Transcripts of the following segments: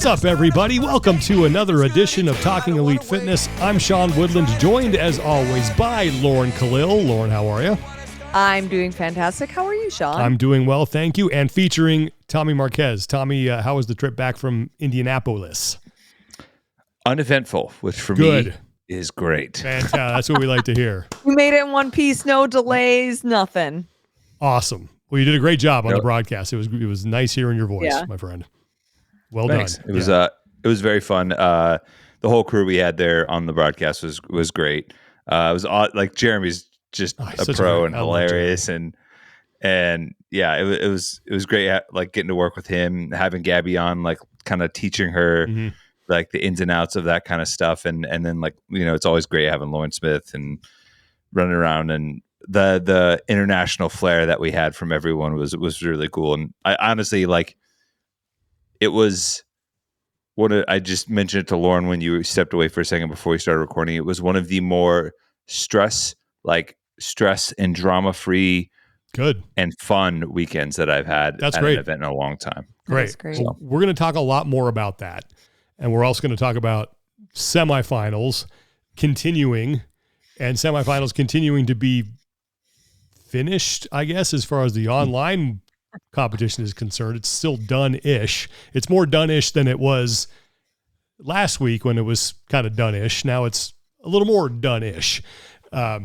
What's up, everybody? Welcome to another edition of Talking Elite Fitness. I'm Sean Woodland, joined as always by Lauren Khalil. Lauren, how are you? I'm doing fantastic. How are you, Sean? I'm doing well, thank you. And featuring Tommy Marquez. Tommy, how was the trip back from Indianapolis? Uneventful, which for me is great. Fantastic. That's what we like to hear. You made it in one piece, no delays, nothing. Awesome. Well, you did a great job on the broadcast. It was nice hearing your voice, my friend. Well Thanks. done. It was very fun. The whole crew we had there on the broadcast was great. It was like Jeremy's just a pro and hilarious, and yeah, it was great. Like getting to work with him, having Gabby on, like kind of teaching her like the ins and outs of that kind of stuff, and then like it's always great having Lauren Smith and running around, and the international flair that we had from everyone was really cool. And I honestly like. It was I just mentioned it to Lauren when you stepped away for a second before we started recording. It was one of the more stress and drama-free, good and fun weekends that I've had an event in a long time. Great. So we're going to talk a lot more about that. And we're also going to talk about semifinals continuing to be finished, I guess, as far as the online competition is concerned. It's still done-ish. It's more done-ish than it was last week when it was kind of done-ish. Now it's a little more done-ish. But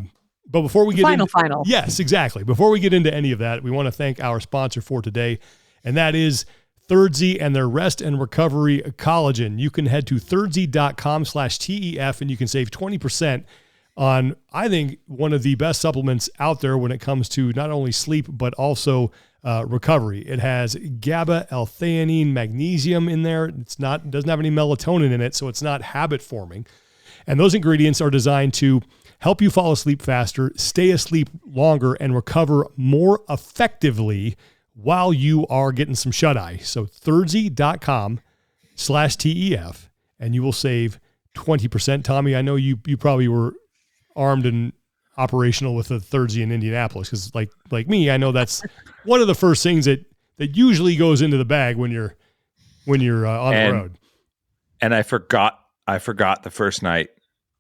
before we get final. Yes, exactly. Before we get into any of that, we want to thank our sponsor for today, and that is Thirdsy and their Rest and Recovery Collagen. You can head to thirdsy.com/TEF and you can save 20% on, I think, one of the best supplements out there when it comes to not only sleep, but also recovery. It has GABA, L-theanine, magnesium in there. It doesn't have any melatonin in it, so it's not habit forming. And those ingredients are designed to help you fall asleep faster, stay asleep longer, and recover more effectively while you are getting some shut-eye. So thirdsy.com/TEF, and you will save 20%. Tommy, I know you probably were armed and operational with the Thirdsy in Indianapolis, because like me, I know that's one of the first things that usually goes into the bag when you're on the road. And I forgot the first night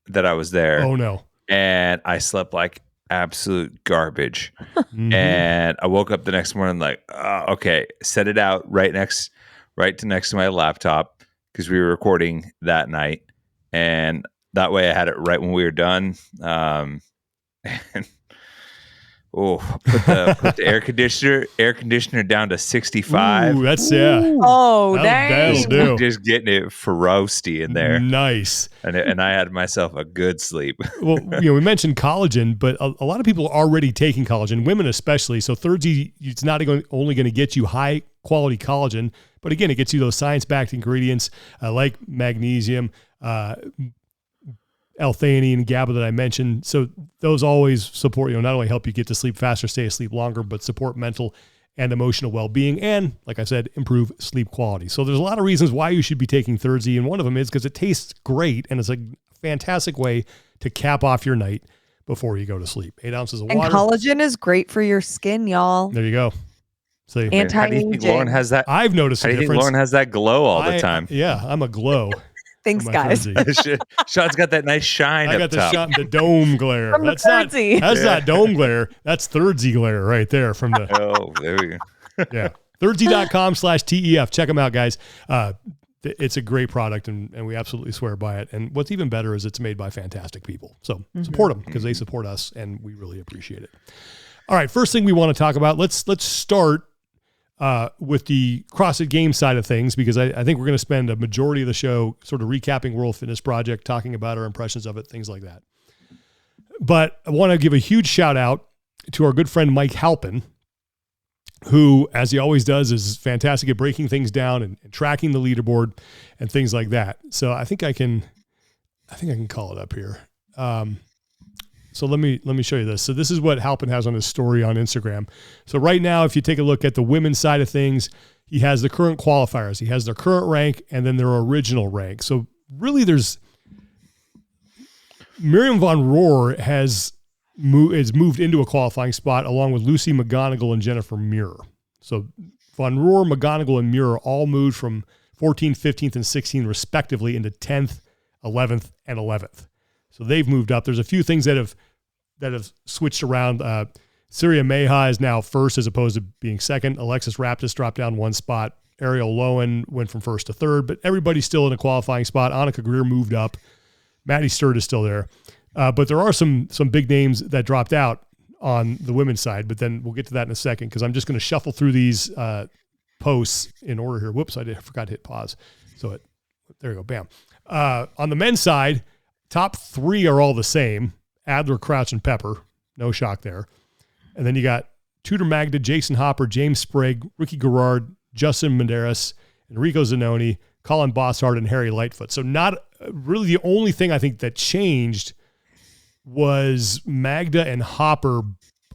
that I was there. Oh no. And I slept like absolute garbage. And I woke up the next morning like, okay, set it out right next to my laptop, because we were recording that night, and that way I had it right when we were done. And put the air conditioner down to 65. Ooh, that's Oh, dang! That'll do. Just getting it roasty in there. Nice. And I had myself a good sleep. Well, we mentioned collagen, but a lot of people are already taking collagen, women especially. So Thirdsy, it's not only going to get you high quality collagen, but again, it gets you those science-backed ingredients like magnesium, L-theanine, GABA that I mentioned. So those always support, not only help you get to sleep faster, stay asleep longer, but support mental and emotional well-being, and like I said, improve sleep quality. So there's a lot of reasons why you should be taking Thirdsy, and one of them is because it tastes great, and it's a fantastic way to cap off your night before you go to sleep. 8 ounces of water. And collagen is great for your skin, y'all. There you go. So how do you think Lauren has that? I've noticed a difference. How do you think Lauren has that glow all the time? Yeah, I'm a glow. Thanks, guys. Sean's got that nice shine. I got the dome glare. That's not dome glare. That's Thirdsy glare right there from the. Oh, there we go. Yeah. Thirdsy.com/TEF. Check them out, guys. It's a great product, and we absolutely swear by it. And what's even better is it's made by fantastic people. So support them, because they support us, and we really appreciate it. All right. First thing we want to talk about, let's start with the CrossFit Games side of things, because I think we're going to spend a majority of the show sort of recapping World Fitness Project, talking about our impressions of it, things like that. But I want to give a huge shout out to our good friend Mike Halpin, who, as he always does, is fantastic at breaking things down and tracking the leaderboard and things like that. So I think I can call it up here. So let me show you this. So this is what Halpin has on his story on Instagram. So right now, if you take a look at the women's side of things, he has the current qualifiers. He has their current rank and then their original rank. So really there's Miriam Von Rohr has moved into a qualifying spot along with Lucy McGonigal and Jennifer Muir. So Von Rohr, McGonigal, and Muir all moved from 14th, 15th, and 16th respectively into 10th, 11th, and 11th. So they've moved up. There's a few things that have switched around. Syria Meha is now first as opposed to being second. Alexis Raptis dropped down one spot. Ariel Lowen went from first to third, but everybody's still in a qualifying spot. Annika Greer moved up. Maddie Sturt is still there. But there are some big names that dropped out on the women's side, but then we'll get to that in a second because I'm just going to shuffle through these posts in order here. Whoops, I forgot to hit pause. So there you go, bam. On the men's side, top three are all the same. Adler, Crouch, and Pepper. No shock there. And then you got Tudor Magda, Jason Hopper, James Sprague, Ricky Garrard, Justin Medeiros, Enrico Zanoni, Colin Bossard, and Harry Lightfoot. So not really the only thing I think that changed was Magda and Hopper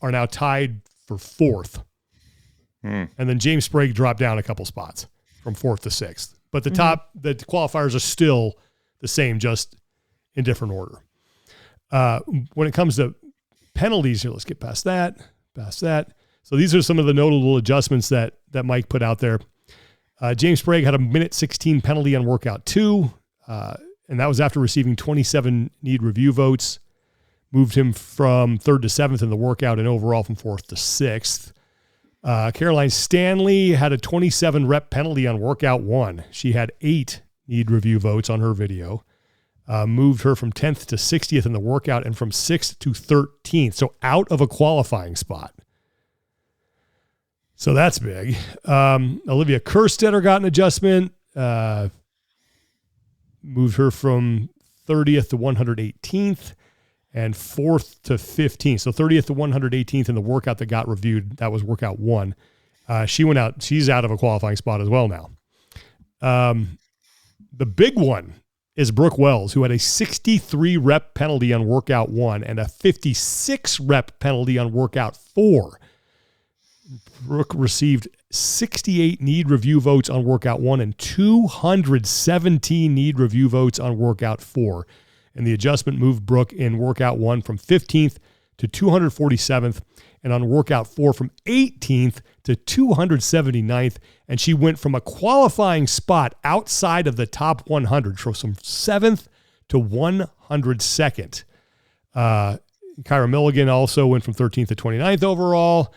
are now tied for fourth. And then James Sprague dropped down a couple spots from fourth to sixth. But the qualifiers are still the same, just in different order. When it comes to penalties here, let's get past that. So these are some of the notable adjustments that Mike put out there. James Sprague had a minute 16 penalty on workout 2, and that was after receiving 27 need review votes. Moved him from 3rd to 7th in the workout and overall from 4th to 6th. Caroline Stanley had a 27 rep penalty on workout 1. She had 8 need review votes on her video. Moved her from 10th to 60th in the workout and from 6th to 13th. So out of a qualifying spot. So that's big. Olivia Kerstetter got an adjustment. Moved her from 30th to 118th and 4th to 15th. So 30th to 118th in the workout that got reviewed. That was workout 1. She went out. She's out of a qualifying spot as well now. The big one is Brooke Wells, who had a 63 rep penalty on workout 1 and a 56 rep penalty on workout 4. Brooke received 68 need review votes on workout 1 and 217 need review votes on workout 4. And the adjustment moved Brooke in workout 1 from 15th to 247th and on workout 4 from 18th to 279th. And she went from a qualifying spot outside of the top 100, so from 7th to 102nd. Kyra Milligan also went from 13th to 29th overall.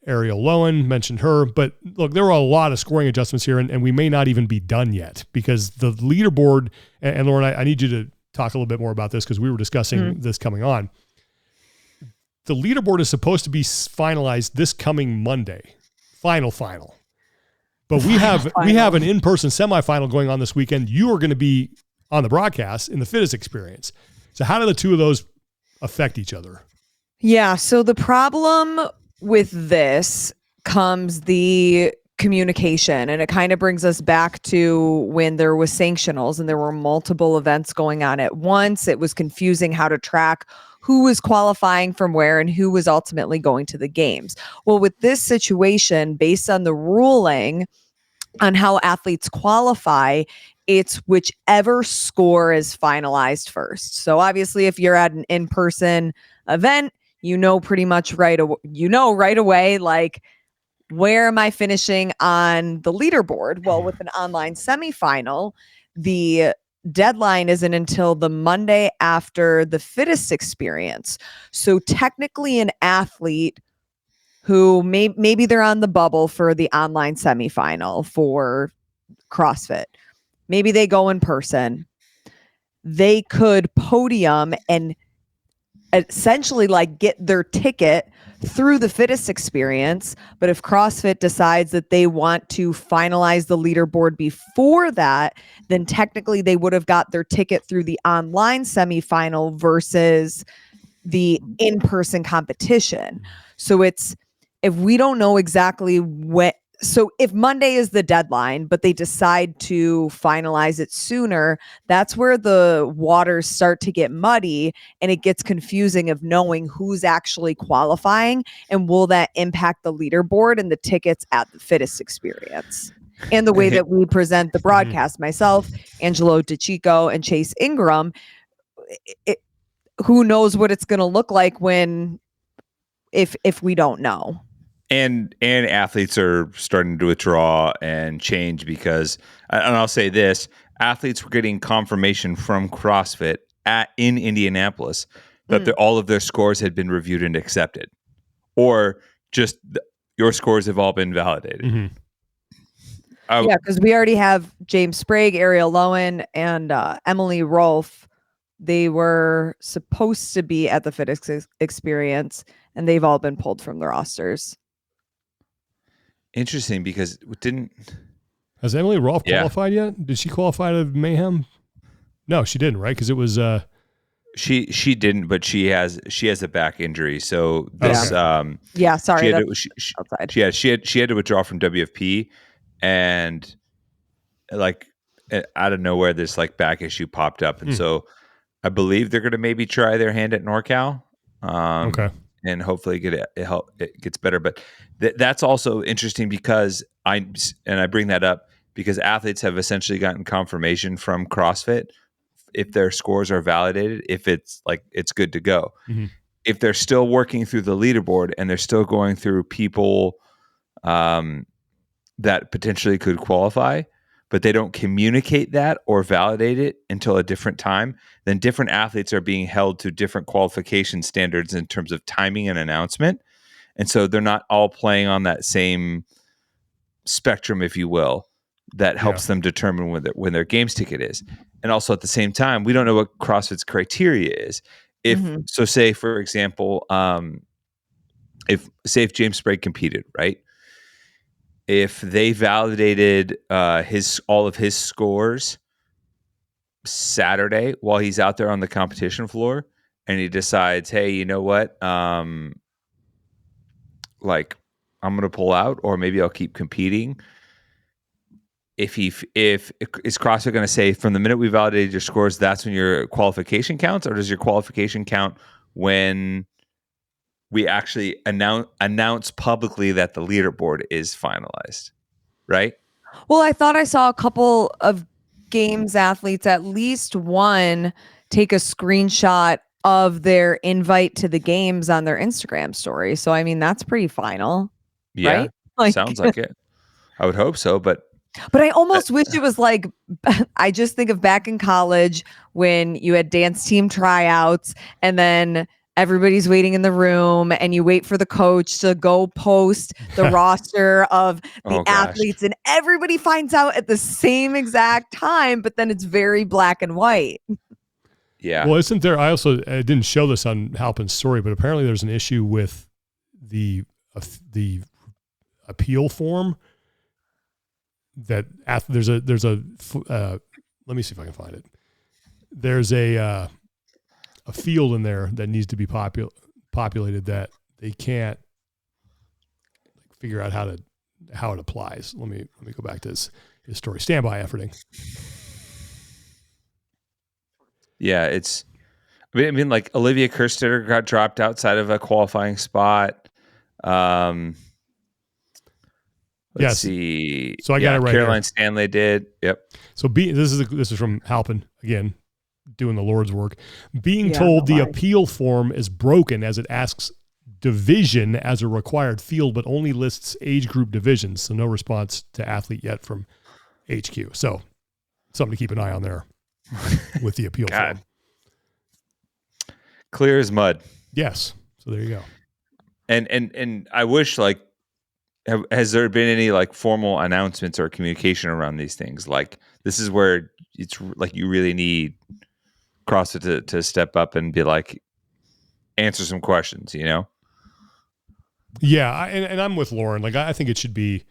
Ariel Lowen, mentioned her. But look, there were a lot of scoring adjustments here, and we may not even be done yet because the leaderboard, and Lauren, I need you to talk a little bit more about this because we were discussing this coming on. The leaderboard is supposed to be finalized this coming Monday. Final. But we have an in-person semifinal going on this weekend. You are going to be on the broadcast in the fitness experience. So how do the two of those affect each other? Yeah. So the problem with this comes the communication, and it kind of brings us back to when there was sanctionals and there were multiple events going on at once. It was confusing how to track who was qualifying from where and who was ultimately going to the games. Well, with this situation, based on the ruling on how athletes qualify, it's whichever score is finalized first. So obviously, if you're at an in-person event, pretty much right away, like, where am I finishing on the leaderboard? Well, with an online semifinal, the deadline isn't until the Monday after the fittest experience. So technically an athlete who maybe they're on the bubble for the online semifinal for CrossFit, maybe they go in person, they could podium and essentially like get their ticket through the fittest experience. But if CrossFit decides that they want to finalize the leaderboard before that, then technically they would have got their ticket through the online semifinal versus the in-person competition. So if we don't know exactly so if Monday is the deadline, but they decide to finalize it sooner, that's where the waters start to get muddy and it gets confusing of knowing who's actually qualifying and will that impact the leaderboard and the tickets at the fittest experience. And the way that we present the broadcast, myself, Angelo DeChico, and Chase Ingram, who knows what it's going to look like if we don't know. And athletes are starting to withdraw and change because, and I'll say this, athletes were getting confirmation from CrossFit in Indianapolis that all of their scores had been reviewed and accepted, or just your scores have all been validated. Mm-hmm. Yeah, because we already have James Sprague, Ariel Lowen, and Emily Rolfe. They were supposed to be at the Fit Experience, and they've all been pulled from the rosters. Interesting, because has Emily Rolfe qualified yet? Did she qualify to Mayhem? No, she didn't, right? Because it was she didn't, but she has a back injury. So this sorry, she had to withdraw from WFP, and like out of nowhere this like back issue popped up, and so I believe they're going to maybe try their hand at NorCal. Okay. And hopefully it gets better. But that's also interesting because I bring that up because athletes have essentially gotten confirmation from CrossFit if their scores are validated, if it's good to go. Mm-hmm. If they're still working through the leaderboard and they're still going through people that potentially could qualify, but they don't communicate that or validate it until a different time, then different athletes are being held to different qualification standards in terms of timing and announcement. And so they're not all playing on that same spectrum, if you will, that helps them determine when their games ticket is. And also at the same time, we don't know what CrossFit's criteria is. So say, for example, if James Sprague competed, right? If they validated all of his scores Saturday while he's out there on the competition floor, and he decides, hey, you know what? I'm going to pull out, or maybe I'll keep competing. If is CrossFit going to say from the minute we validated your scores, that's when your qualification counts, or does your qualification count when we actually announce publicly that the leaderboard is finalized, right? Well, I thought I saw a couple of games athletes, at least one, take a screenshot of their invite to the games on their Instagram story. So, I mean, that's pretty final. Yeah, right? Sounds like it. I would hope so, but I almost wish it was like, I just think of back in college when you had dance team tryouts and then everybody's waiting in the room and you wait for the coach to go post the roster of the athletes and everybody finds out at the same exact time, but then it's very black and white. Yeah. Well, isn't there, I didn't show this on Halpin's story, but apparently there's an issue with the appeal form that there's a let me see if I can find it. There's a field in there that needs to be populated that they can't figure out how it applies. Let me go back to his story. Stand by, efforting. Yeah, I mean, like Olivia Kerstetter got dropped outside of a qualifying spot. Let's see. So I got it right. Caroline here. Stanley did. Yep. So this is from Halpin again, doing the Lord's work. Being told the appeal form is broken as it asks division as a required field, but only lists age group divisions. So no response to athlete yet from HQ. So something to keep an eye on there with the appeal form. Clear as mud. Yes. So there you go. And I wish has there been any formal announcements or communication around these things? Like this is where it's like you really need CrossFit to step up and be answer some questions, you know? Yeah. And I'm with Lauren. I think it should be,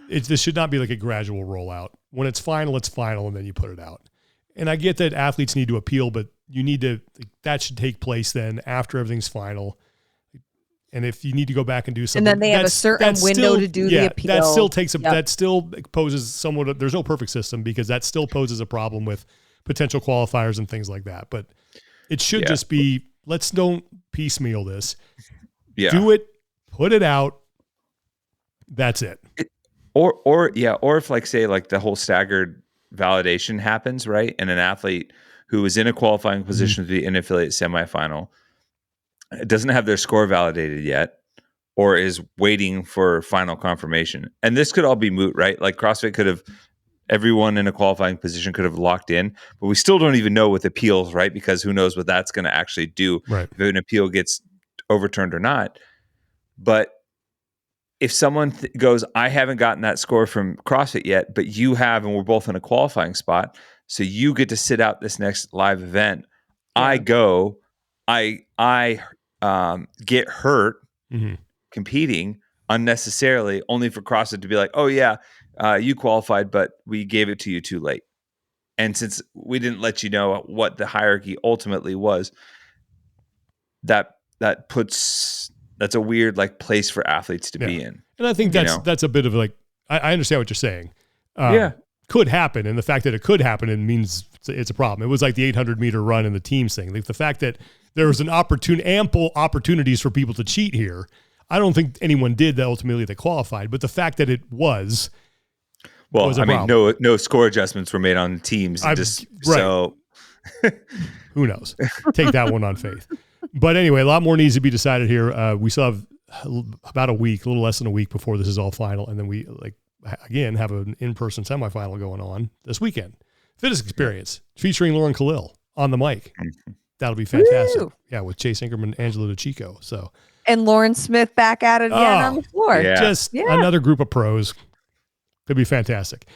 this should not be like a gradual rollout. When it's final, and then you put it out. And I get that athletes need to appeal, but you need to, that should take place then after everything's final. And if you need to go back and do something, and then they have a certain window to do the appeal. That still takes that still poses somewhat. There's no perfect system because that still poses a problem with potential qualifiers and things like that. But it should just be, let's don't piecemeal this. Yeah. Do it, put it out. That's it. Or if say the whole staggered validation happens, right? And an athlete who is in a qualifying position to be in affiliate semifinal doesn't have their score validated yet, or is waiting for final confirmation. And this could all be moot, right? Like CrossFit could have, everyone in a qualifying position could have locked in, but we still don't even know with appeals, right? Because who knows what that's going to actually do, right, if an appeal gets overturned or not. But if someone goes, I haven't gotten that score from CrossFit yet, but you have, and we're both in a qualifying spot, so you get to sit out this next live event. Yeah. I go, I get hurt competing unnecessarily, only for CrossFit to be like, oh yeah, you qualified, but we gave it to you too late. And since we didn't let you know what the hierarchy ultimately was, that's a weird like place for athletes to be in. And I think that's a bit of like, I understand what you're saying. Yeah. Could happen. And the fact that it could happen, it means it's a problem. It was like the 800-meter run in the teams thing. Like the fact that there was ample opportunities for people to cheat here. I don't think anyone did that ultimately that qualified, but the fact that it was a problem. No score adjustments were made on teams. So who knows? Take that one on faith. But anyway, a lot more needs to be decided here. We still have about a little less than a week before this is all final. And then we again have an in-person semifinal going on this weekend. Fitness Experience featuring Lauren Khalil on the mic. That'll be fantastic. Woo! Yeah, with Chase Ingerman, Angelo DeChico. So, and Lauren Smith back at it again on the floor. Yeah. Just another group of pros. Could be fantastic.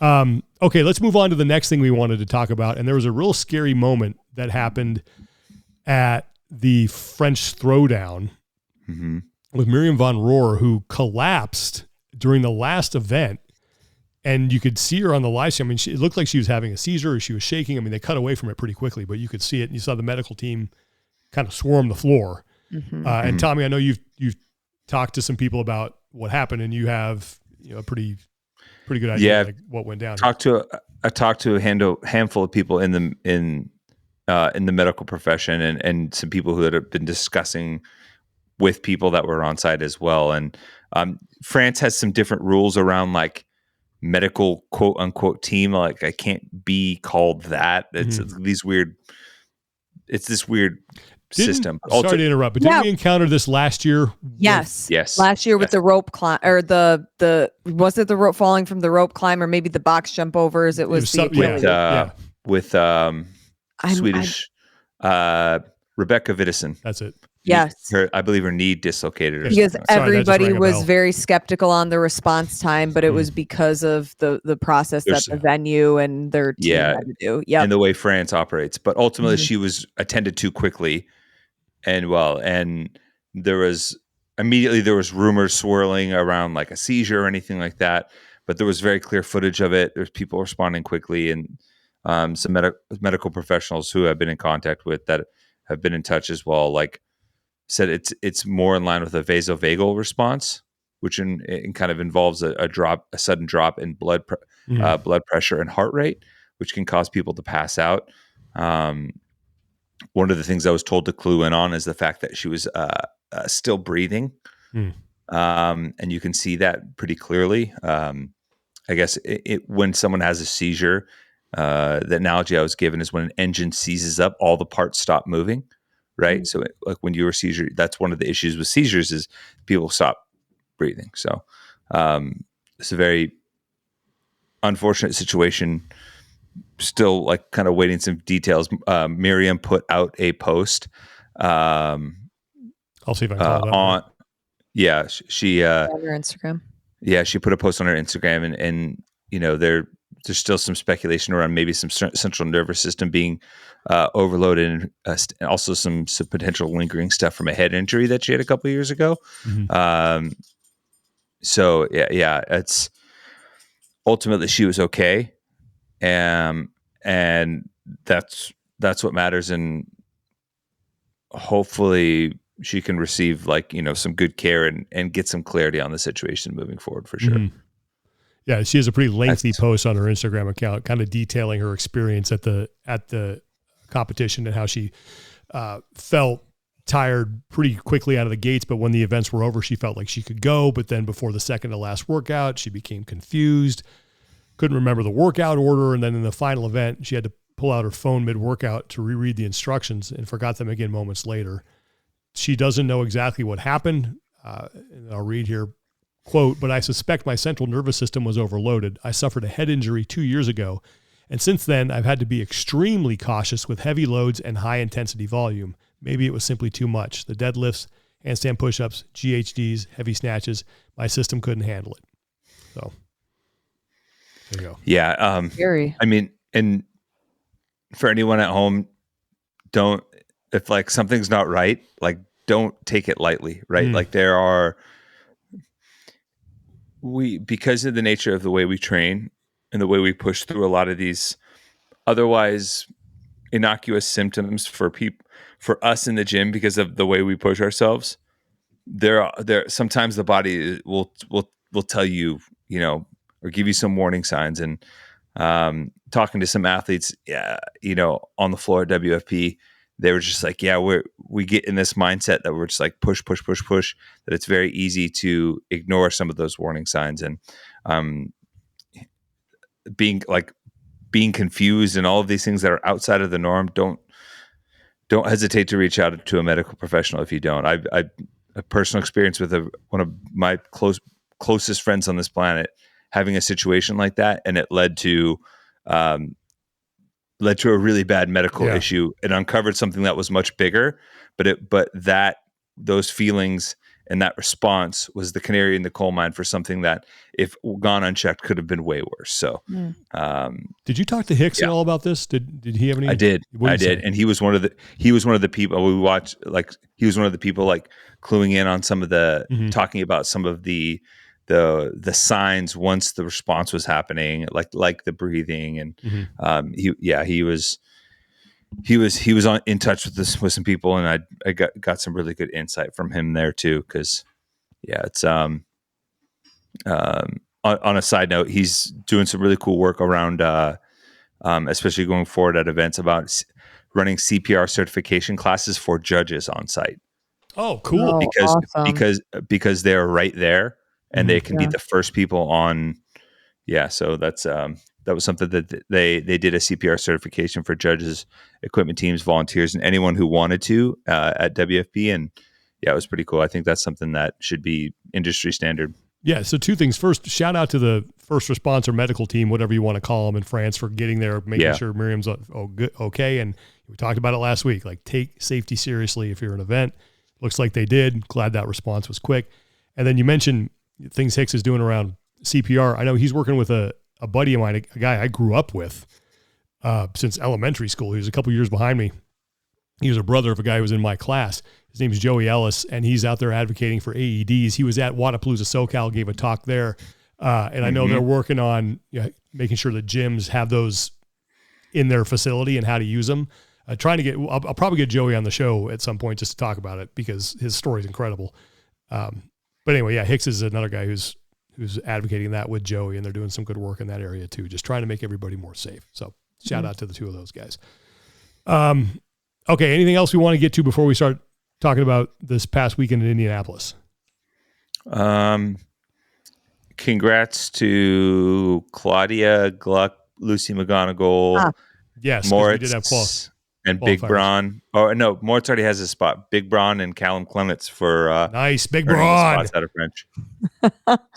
Okay, let's move on to the next thing we wanted to talk about. And there was a real scary moment that happened at the French Throwdown with Miriam Von Rohr, who collapsed during the last event. And you could see her on the live stream. I mean, it looked like she was having a seizure or she was shaking. I mean, they cut away from it pretty quickly, but you could see it. And you saw the medical team kind of swarm the floor. And Tommy, I know you've talked to some people about what happened, and you have a pretty good idea of what went down. I talked to a handful of people in the medical profession, and some people who had been discussing with people that were on site as well. And France has some different rules around like medical quote unquote team. Like I can't be called that. It's this weird system. Sorry to interrupt, but didn't we encounter this last year? Yes. Yes. Last year with the rope climb, or was it the rope falling from the rope climb, or maybe the box jump overs? It was with Swedish Rebecca Widdesen. That's it. Yes. I believe her knee dislocated. Because everybody was very skeptical on the response time, but it was because of the process that the venue and their team had to do. And the way France operates. But ultimately she was attended to quickly and well. And there was rumors swirling around like a seizure or anything like that. But there was very clear footage of it. There's people responding quickly, and some medical professionals who I've been in contact with that have been in touch as well, like said it's more in line with a vasovagal response, which in kind of involves a sudden drop in blood pressure and heart rate, which can cause people to pass out. One of the things I was told to clue in on is the fact that she was still breathing, and you can see that pretty clearly. I guess when someone has a seizure, the analogy I was given is when an engine seizes up, all the parts stop moving. Right. So like when you were seizure, that's one of the issues with seizures is people stop breathing. So it's a very unfortunate situation. Still like kind of waiting some details. Miriam put out a post. I'll see if I can call that on. Yeah. She on her Instagram. Yeah. She put a post on her Instagram and there's still some speculation around maybe some central nervous system being overloaded, and also some potential lingering stuff from a head injury that she had a couple of years ago. So it's ultimately she was okay, and that's what matters, and hopefully she can receive some good care and get some clarity on the situation moving forward for sure. Yeah, she has a pretty lengthy post on her Instagram account, kind of detailing her experience at the competition and how she felt tired pretty quickly out of the gates. But when the events were over, she felt like she could go. But then before the second to last workout, she became confused, couldn't remember the workout order. And then in the final event, she had to pull out her phone mid-workout to reread the instructions and forgot them again moments later. She doesn't know exactly what happened. And I'll read here, quote, "But I suspect my central nervous system was overloaded. I suffered a head injury 2 years ago. And since then, I've had to be extremely cautious with heavy loads and high intensity volume. Maybe it was simply too much. The deadlifts, handstand push-ups, GHDs, heavy snatches, my system couldn't handle it." So there you go. Yeah. Scary. I mean, and for anyone at home, if like something's not right, like don't take it lightly, right? Like because of the nature of the way we train and the way we push through a lot of these otherwise innocuous symptoms for us in the gym, because of the way we push ourselves, there sometimes the body will tell you, or give you some warning signs. And talking to some athletes, on the floor at WFP, they were just like, we get in this mindset that we're just like push, that it's very easy to ignore some of those warning signs. And being confused and all of these things that are outside of the norm, don't hesitate to reach out to a medical professional if you don't. I a personal experience with one of my closest friends on this planet having a situation like that, and it led to a really bad medical issue. It uncovered something that was much bigger, but those feelings and that response was the canary in the coal mine for something that, if gone unchecked, could have been way worse. So, did you talk to Hicks at all about this? Did he have any? I did. And he was one of the people we watched. Like, he was one of the people like cluing in on some of the talking about some of the signs once the response was happening, like the breathing, and he was in touch with some people, and I got some really good insight from him there too. Cause it's, on a side note, he's doing some really cool work around, especially going forward at events, about running CPR certification classes for judges on site. Oh, cool. Because they're right there, and they can be the first people on. Yeah. So that was something that they did a CPR certification for judges, equipment teams, volunteers, and anyone who wanted to at WFP. And it was pretty cool. I think that's something that should be industry standard. Yeah. So two things. First, shout out to the first response or medical team, whatever you want to call them in France, for getting there, making sure Miriam's okay. And we talked about it last week. Like, take safety seriously if you're an event. Looks like they did. Glad that response was quick. And then you mentioned things Hicks is doing around CPR. I know he's working with a buddy of mine, a guy I grew up with since elementary school. He was a couple years behind me. He was a brother of a guy who was in my class. His name is Joey Ellis, and he's out there advocating for AEDs. He was at Wadapalooza SoCal, gave a talk there. And I know they're working on making sure that gyms have those in their facility and how to use them. I'll probably get Joey on the show at some point just to talk about it, because his story is incredible. But anyway, Hicks is another guy who's advocating that with Joey, and they're doing some good work in that area too, just trying to make everybody more safe. So shout out to the two of those guys. Okay. Anything else we want to get to before we start talking about this past weekend in Indianapolis? Congrats to Claudia Gluck, Lucy McGonigal, yes, Moritz, we did have and Big Braun. Oh no, Moritz already has a spot. Big Braun and Callum Clements for nice Big Braun spots out of French.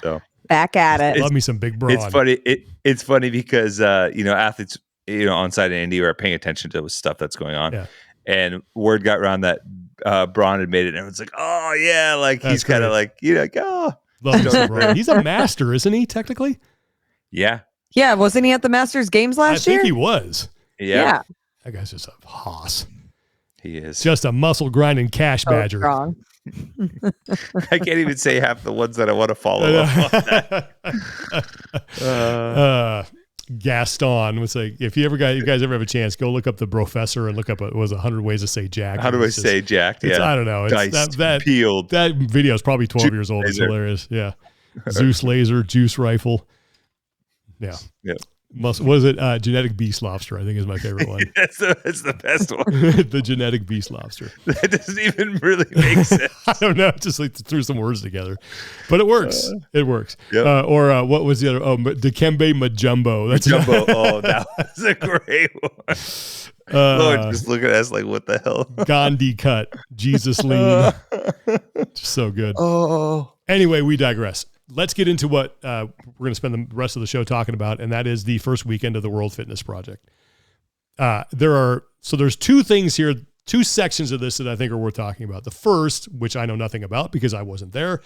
So back at it. Love me some Big Braun. It's funny. It's funny because athletes on site in Indy are paying attention to the stuff that's going on, and word got around that Braun had made it, and everyone's like, "Oh yeah!" Like, that's he's kind of like, oh, love me some Braun. He's a master, isn't he? Technically, yeah. Wasn't he at the Masters Games last year? I think he was. Yeah. That guy's just a hoss. He is just a muscle grinding cash badger. Strong. I can't even say half the ones that I want to follow up on that. Gaston was like, if you guys ever have a chance, go look up the Professor and look up 100 ways to say Jack. How do I say Jack? Yeah, I don't know. It's that peeled. That video is probably 12 years old. It's hilarious. Yeah, Zeus laser, juice rifle. Yeah. What is it? Genetic beast lobster, I think, is my favorite one. It's the best one. The genetic beast lobster. That doesn't even really make sense. I don't know. Just like threw some words together, but it works. It works. Yep. What was the other? Oh, Dikembe Majumbo. Majumbo. Oh, that was a great one. Lord, just look at us like, what the hell? Gandhi cut. Jesus lean. Just so good. Oh. Anyway, we digress. Let's get into what we're going to spend the rest of the show talking about, and that is the first weekend of the World Fitness Project. There's two things here, two sections of this that I think are worth talking about. The first, which I know nothing about because I wasn't there,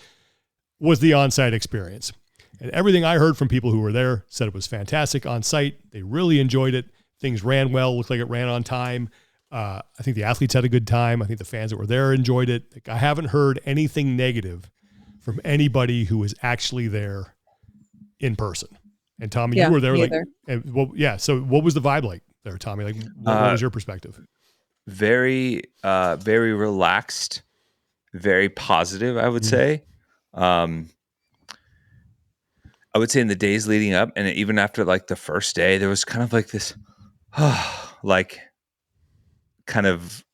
was the on-site experience. And everything I heard from people who were there said it was fantastic on site. They really enjoyed it. Things ran well, looked like it ran on time. I think the athletes had a good time. I think the fans that were there enjoyed it. Like, I haven't heard anything negative from anybody who was actually there in person. And Tommy, you were there. So what was the vibe like there, Tommy? Like, what was your perspective? Very, very relaxed, very positive, I would say. I would say in the days leading up, and even after like the first day, there was kind of like this, like kind of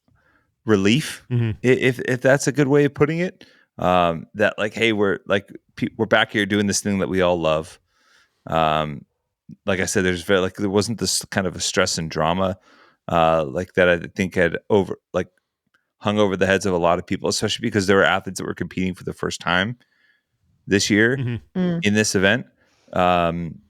relief, if that's a good way of putting it. That like, hey, we're back here doing this thing that we all love. Like I said, there wasn't this kind of a stress and drama, like that I think had hung over the heads of a lot of people, especially because there were athletes that were competing for the first time this year in this event. And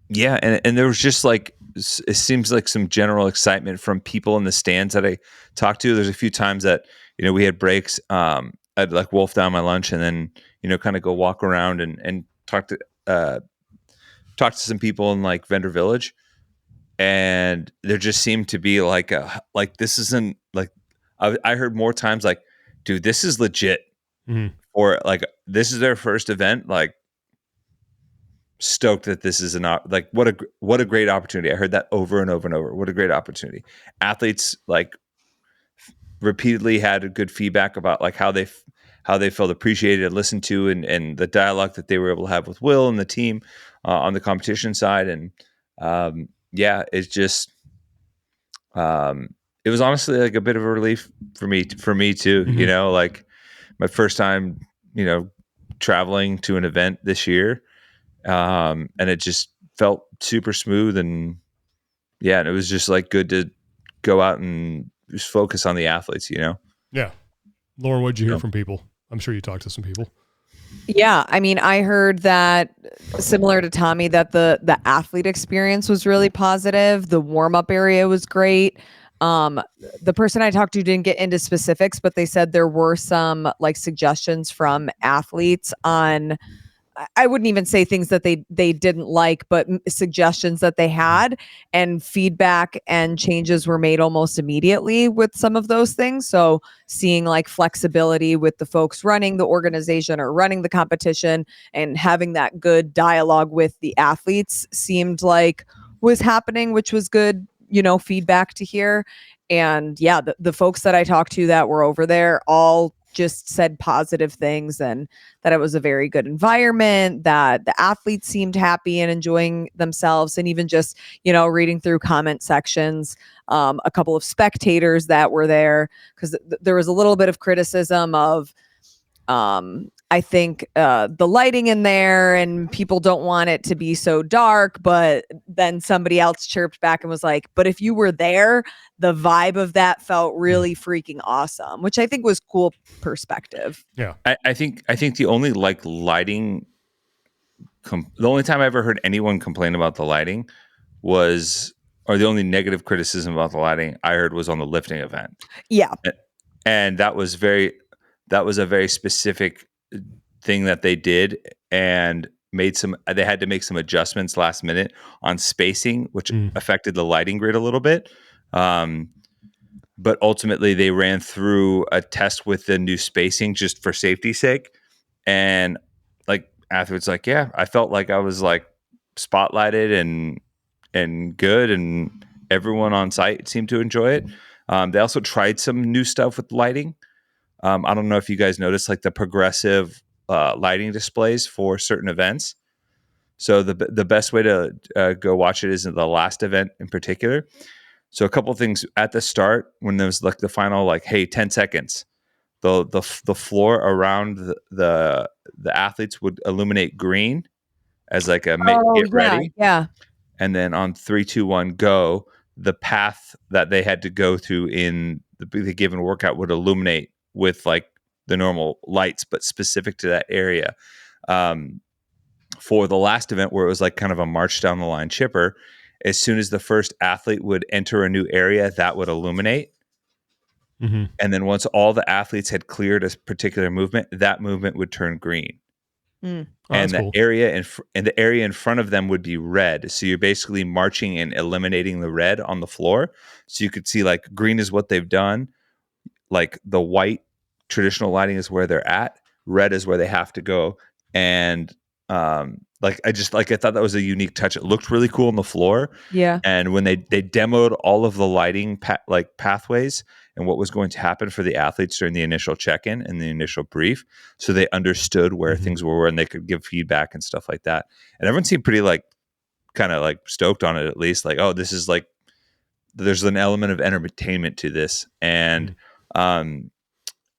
there was just like, it seems like some general excitement from people in the stands that I talked to. There's a few times that, we had breaks. I'd like wolf down my lunch and then, kind of go walk around and talk to some people in like Vendor Village. And there just seemed to be like this isn't like, I heard more times like, dude, this is legit. Or like, this is their first event. Like, stoked that this is like, what a great opportunity. I heard that over and over and over. What a great opportunity. Athletes like repeatedly had good feedback about like how they felt appreciated and listened to, and the dialogue that they were able to have with Will and the team on the competition side. And it's just it was honestly like a bit of a relief for me too. Like my first time traveling to an event this year, and it just felt super smooth, and and it was just like good to go out and just focus on the athletes. Yeah. Lauren, what'd you hear from people? I'm sure you talked to some people. Yeah, I mean, I heard that similar to Tommy, that the athlete experience was really positive. The warm-up area was great. The person I talked to didn't get into specifics, but they said there were some like suggestions from athletes on, I wouldn't even say things that they didn't like, but suggestions that they had, and feedback and changes were made almost immediately with some of those things. So seeing like flexibility with the folks running the organization or running the competition and having that good dialogue with the athletes seemed like was happening, which was good, feedback to hear. And the folks that I talked to that were over there all just said positive things, and that it was a very good environment, that the athletes seemed happy and enjoying themselves. And even just, reading through comment sections, a couple of spectators that were there, because there was a little bit of criticism of, I think, the lighting in there, and people don't want it to be so dark. But then somebody else chirped back and was like, but if you were there, the vibe of that felt really freaking awesome, which I think was cool perspective. Yeah. I think the only like lighting, the only time I ever heard anyone complain about the lighting was, or the only negative criticism about the lighting I heard was on the lifting event. Yeah. And that was a very specific thing that they did, and they had to make some adjustments last minute on spacing, which affected the lighting grid a little bit. But ultimately they ran through a test with the new spacing just for safety's sake. And like afterwards, like, I felt like I was like spotlighted and good, and everyone on site seemed to enjoy it. They also tried some new stuff with lighting. I don't know if you guys noticed like the progressive lighting displays for certain events. So the best way to go watch it is in the last event in particular. So a couple of things at the start, when there was like the final, like, hey, 10 seconds, the floor around the athletes would illuminate green as like a get ready. Yeah. And then on 3, 2, 1, go, the path that they had to go through in the given workout would illuminate with like the normal lights, but specific to that area. For the last event where it was like kind of a march down the line chipper, as soon as the first athlete would enter a new area, that would illuminate. Mm-hmm. And then once all the athletes had cleared a particular movement, that movement would turn green. Mm. Oh, And the cool. area in front of them would be red. So you're basically marching and eliminating the red on the floor. So you could see like green is what they've done. Like the white traditional lighting is where they're at. Red is where they have to go. And I thought that was a unique touch. It looked really cool on the floor. Yeah. And when they demoed all of the lighting pathways and what was going to happen for the athletes during the initial check-in and the initial brief, so they understood where things were and they could give feedback and stuff like that. And everyone seemed pretty like kind of like stoked on it, at least like, oh, this is like, there's an element of entertainment to this. And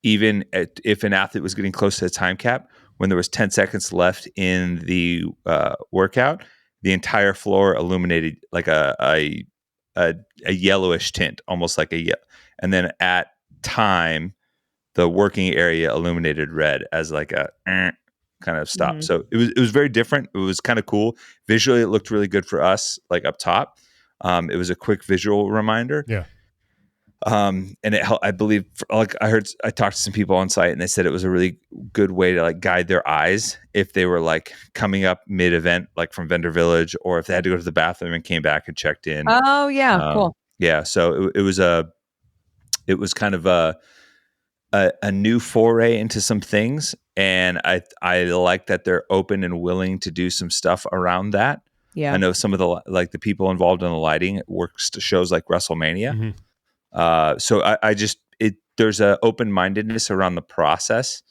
even if an athlete was getting close to the time cap, when there was 10 seconds left in the workout, the entire floor illuminated like a yellowish tint, almost like and then at time, the working area illuminated red as like a kind of stop. Mm-hmm. So it was very different. It was kind of cool. Visually, it looked really good for us, like up top. It was a quick visual reminder. Yeah. And it helped, I believe, I talked to some people on site and they said it was a really good way to like guide their eyes if they were like coming up mid event, like from Vendor Village, or if they had to go to the bathroom and came back and checked in. Oh yeah. Cool. Yeah. So it was kind of a new foray into some things. And I like that they're open and willing to do some stuff around that. Yeah. I know some of the people involved in the lighting works to shows like WrestleMania. Mm-hmm. So there's a open-mindedness around the process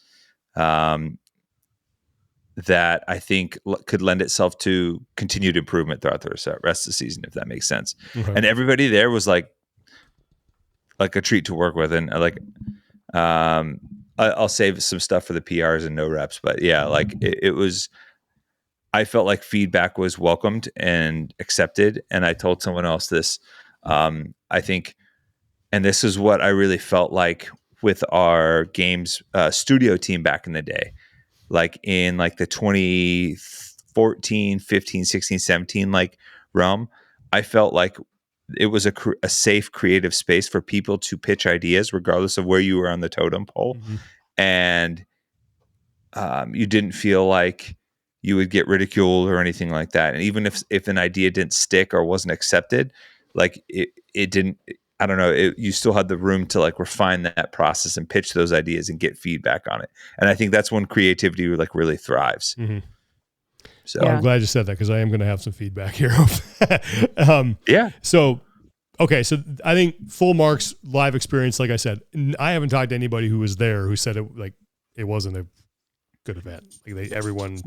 that I think could lend itself to continued improvement throughout the rest of the season, if that makes sense. Okay. And everybody there was like a treat to work with. And I'll save some stuff for the PRs and no reps, but yeah, like it was, I felt like feedback was welcomed and accepted. And I told someone else this, I think, and this is what I really felt like with our games studio team back in the day, like in like the 2014, 15, 16, 17 like realm. I felt like it was a safe creative space for people to pitch ideas regardless of where you were on the totem pole. Mm-hmm. And you didn't feel like you would get ridiculed or anything like that. And even if an idea didn't stick or wasn't accepted, like it didn't, I don't know, you still had the room to like refine that process and pitch those ideas and get feedback on it. And I think that's when creativity like really thrives. Mm-hmm. So I'm glad you said that, because I am going to have some feedback here. yeah. So, okay. So I think full marks live experience. Like I said, I haven't talked to anybody who was there who said it wasn't a good event. Like everyone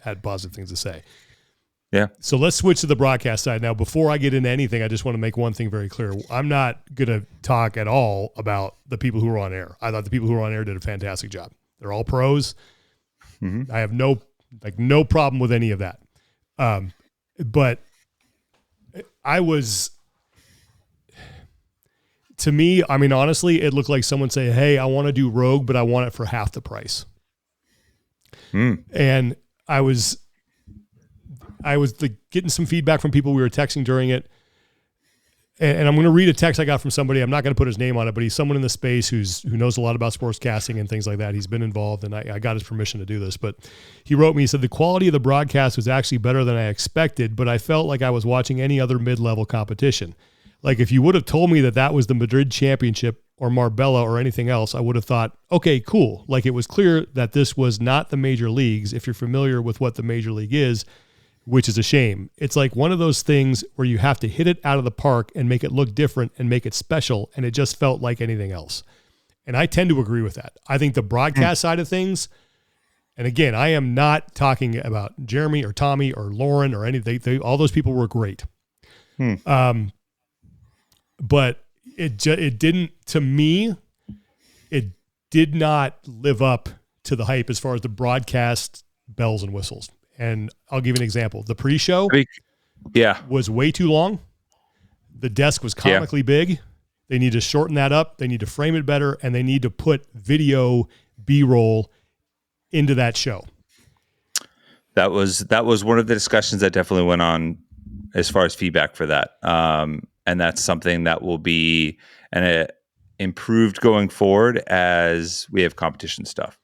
had positive things to say. Yeah. So let's switch to the broadcast side. Now, before I get into anything, I just want to make one thing very clear. I'm not going to talk at all about the people who were on air. I thought the people who were on air did a fantastic job. They're all pros. Mm-hmm. I have no problem with any of that. But to me, I mean, honestly, it looked like someone saying, hey, I want to do Rogue, but I want it for half the price. And I was like getting some feedback from people we were texting during it. And I'm going to read a text I got from somebody. I'm not going to put his name on it, but he's someone in the space who knows a lot about sportscasting and things like that. He's been involved, and I got his permission to do this. But he wrote me, he said, the quality of the broadcast was actually better than I expected, but I felt like I was watching any other mid-level competition. Like if you would have told me that was the Madrid Championship or Marbella or anything else, I would have thought, okay, cool. Like it was clear that this was not the major leagues, if you're familiar with what the major league is, which is a shame. It's like one of those things where you have to hit it out of the park and make it look different and make it special, and it just felt like anything else. And I tend to agree with that. I think the broadcast side of things, and again, I am not talking about Jeremy or Tommy or Lauren or anything. All those people were great. But it didn't, to me, it did not live up to the hype as far as the broadcast bells and whistles. And I'll give you an example. The pre-show was way too long. The desk was comically big. They need to shorten that up. They need to frame it better, and they need to put video B-roll into that show. That was one of the discussions that definitely went on as far as feedback for that. And that's something that will be improved going forward as we have competition stuff.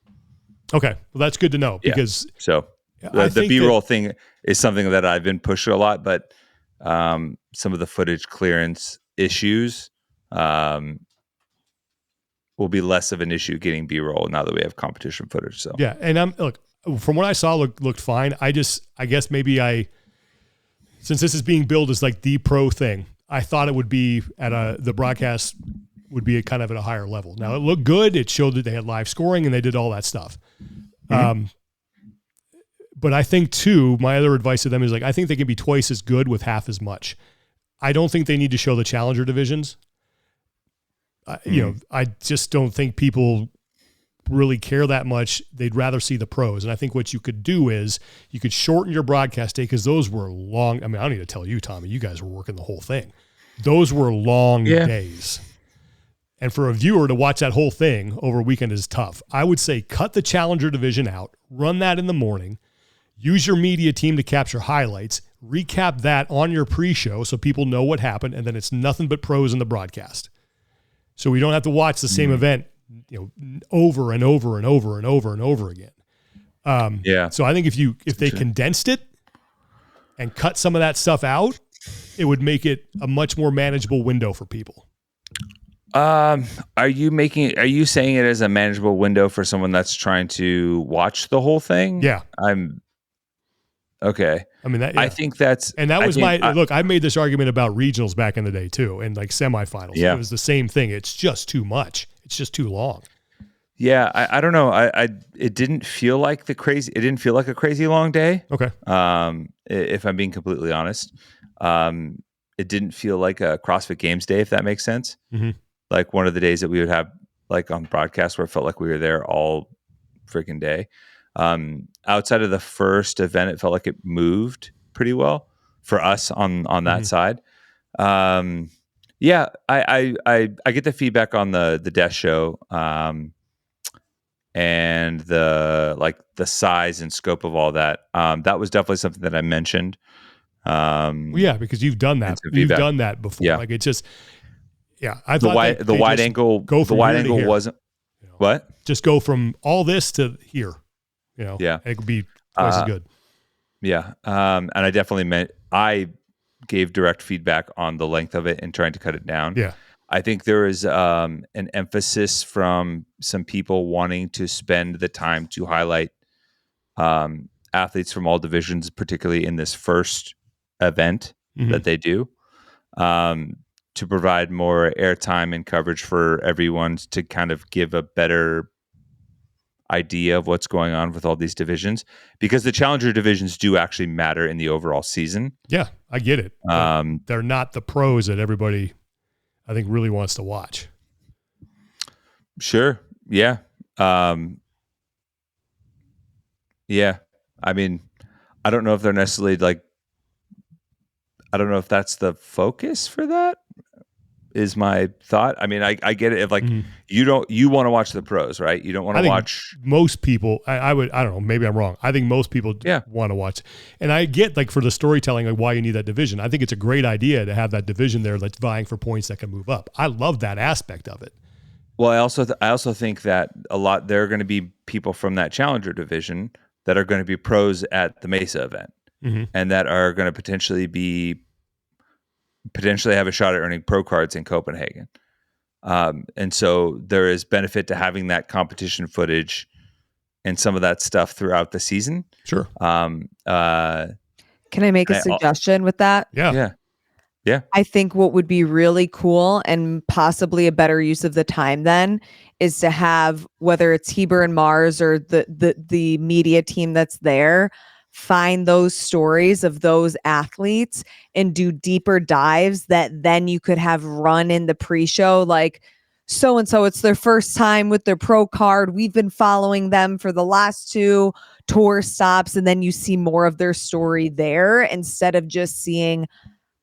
Okay. Well, that's good to know because the B-roll thing is something that I've been pushing a lot, but some of the footage clearance issues will be less of an issue getting B-roll now that we have competition footage. So yeah. And look, from what I saw, looked fine. I guess maybe since this is being billed as like the pro thing, I thought it would be the broadcast would be kind of at a higher level. Now it looked good. It showed that they had live scoring and they did all that stuff. Mm-hmm. But I think too, my other advice to them is like, I think they can be twice as good with half as much. I don't think they need to show the challenger divisions. I just don't think people really care that much. They'd rather see the pros. And I think what you could do is you could shorten your broadcast day because those were long. I mean, I don't need to tell you, Tommy, you guys were working the whole thing. Those were long days. And for a viewer to watch that whole thing over a weekend is tough. I would say cut the challenger division out, run that in the morning, use your media team to capture highlights, recap that on your pre-show so people know what happened, and then it's nothing but pros in the broadcast. So we don't have to watch the same event, over and over and over and over and over again. So I think if they condensed it and cut some of that stuff out, it would make it a much more manageable window for people. Are you saying it as a manageable window for someone that's trying to watch the whole thing? Yeah. Okay. I mean, I think that's... And that was I made this argument about regionals back in the day too, and like semifinals. Yeah. It was the same thing. It's just too much. It's just too long. Yeah. I don't know. It didn't feel like a crazy long day. Okay. If I'm being completely honest. It didn't feel like a CrossFit Games day, if that makes sense. Mm-hmm. Like one of the days that we would have like on broadcast where it felt like we were there all freaking day. Outside of the first event, it felt like it moved pretty well for us on that side. I get the feedback on the death show, and the size and scope of all that. That was definitely something that I mentioned. Because you've done that. You've done that before. Yeah. Like it's just, I thought the wide angle wasn't what? Just go from all this to here. It could be twice as good. Yeah. And I gave direct feedback on the length of it and trying to cut it down. Yeah. I think there is an emphasis from some people wanting to spend the time to highlight athletes from all divisions, particularly in this first event that they do, to provide more airtime and coverage for everyone to kind of give a better idea of what's going on with all these divisions, because the challenger divisions do actually matter in the overall season. Yeah, I get it. They're not the pros that everybody, I think, really wants to watch. Sure. Yeah. Yeah. I mean, I don't know if they're necessarily I don't know if that's the focus for that, is my thought. I mean, I get it. If you want to watch the pros, right? You don't want to watch most people. I don't know. Maybe I'm wrong. I think most people want to watch. And I get for the storytelling, why you need that division. I think it's a great idea to have that division there that's vying for points that can move up. I love that aspect of it. Well, I also think that there are going to be people from that challenger division that are going to be pros at the Mesa event, and that are going to potentially have a shot at earning pro cards in Copenhagen. And so there is benefit to having that competition footage and some of that stuff throughout the season. Sure. Can I make a suggestion with that? Yeah. I think what would be really cool and possibly a better use of the time then is to have, whether it's Heber and Mars or the media team that's there, find those stories of those athletes and do deeper dives that then you could have run in the pre-show, like so-and-so, it's their first time with their pro card. We've been following them for the last 2 tour stops. And then you see more of their story there instead of just seeing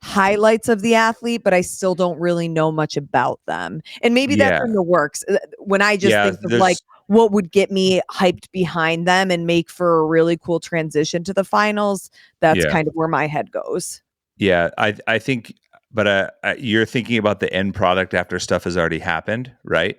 highlights of the athlete, but I still don't really know much about them. And maybe that's in the works. When I just think of like what would get me hyped behind them and make for a really cool transition to the finals, that's kind of where my head goes. Yeah, I think, but you're thinking about the end product after stuff has already happened, right?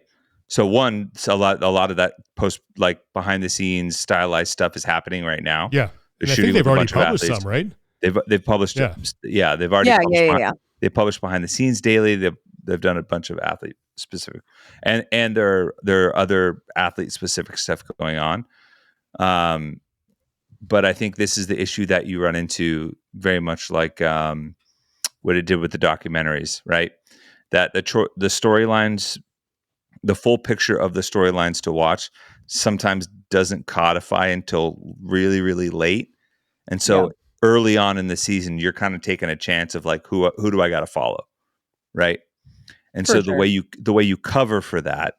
So a lot of that post, like behind the scenes stylized stuff is happening right now. Yeah, and I think they've already published some, right? They've published, they've already published. They publish behind the scenes daily. They've done a bunch of athlete specific, and there are other athlete specific stuff going on. But I think this is the issue that you run into very much like what it did with the documentaries, right? That the storylines, the full picture of the storylines to watch sometimes doesn't codify until really, really late. And so early on in the season, you're kind of taking a chance of like, who do I got to follow? Right. And so the way you cover for that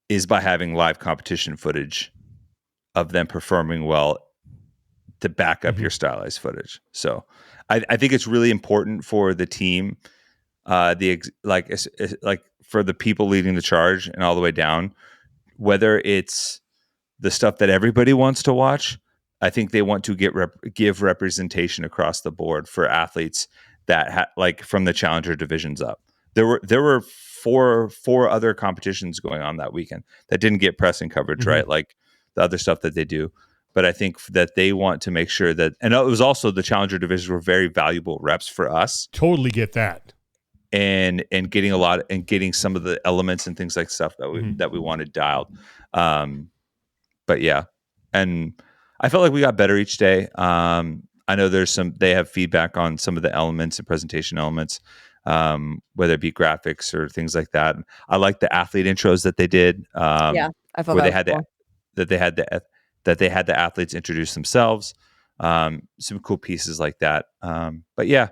is by having live competition footage of them performing well to back up your stylized footage. So I think it's really important for the team, like for the people leading the charge and all the way down, whether it's the stuff that everybody wants to watch. I think they want to give representation across the board for athletes that like from the challenger divisions up. There were four other competitions going on that weekend that didn't get press and coverage, right? Like the other stuff that they do. But I think that they want to make sure that, and it was also the challenger divisions were very valuable reps for us. Totally get that. And getting some of the elements and things like stuff that we wanted dialed. But yeah, and I felt like we got better each day. I know they have feedback on some of the elements and presentation elements, whether it be graphics or things like that. I like the athlete intros that they did. I thought where they had that they had the athletes introduce themselves. Some cool pieces like that. But yeah,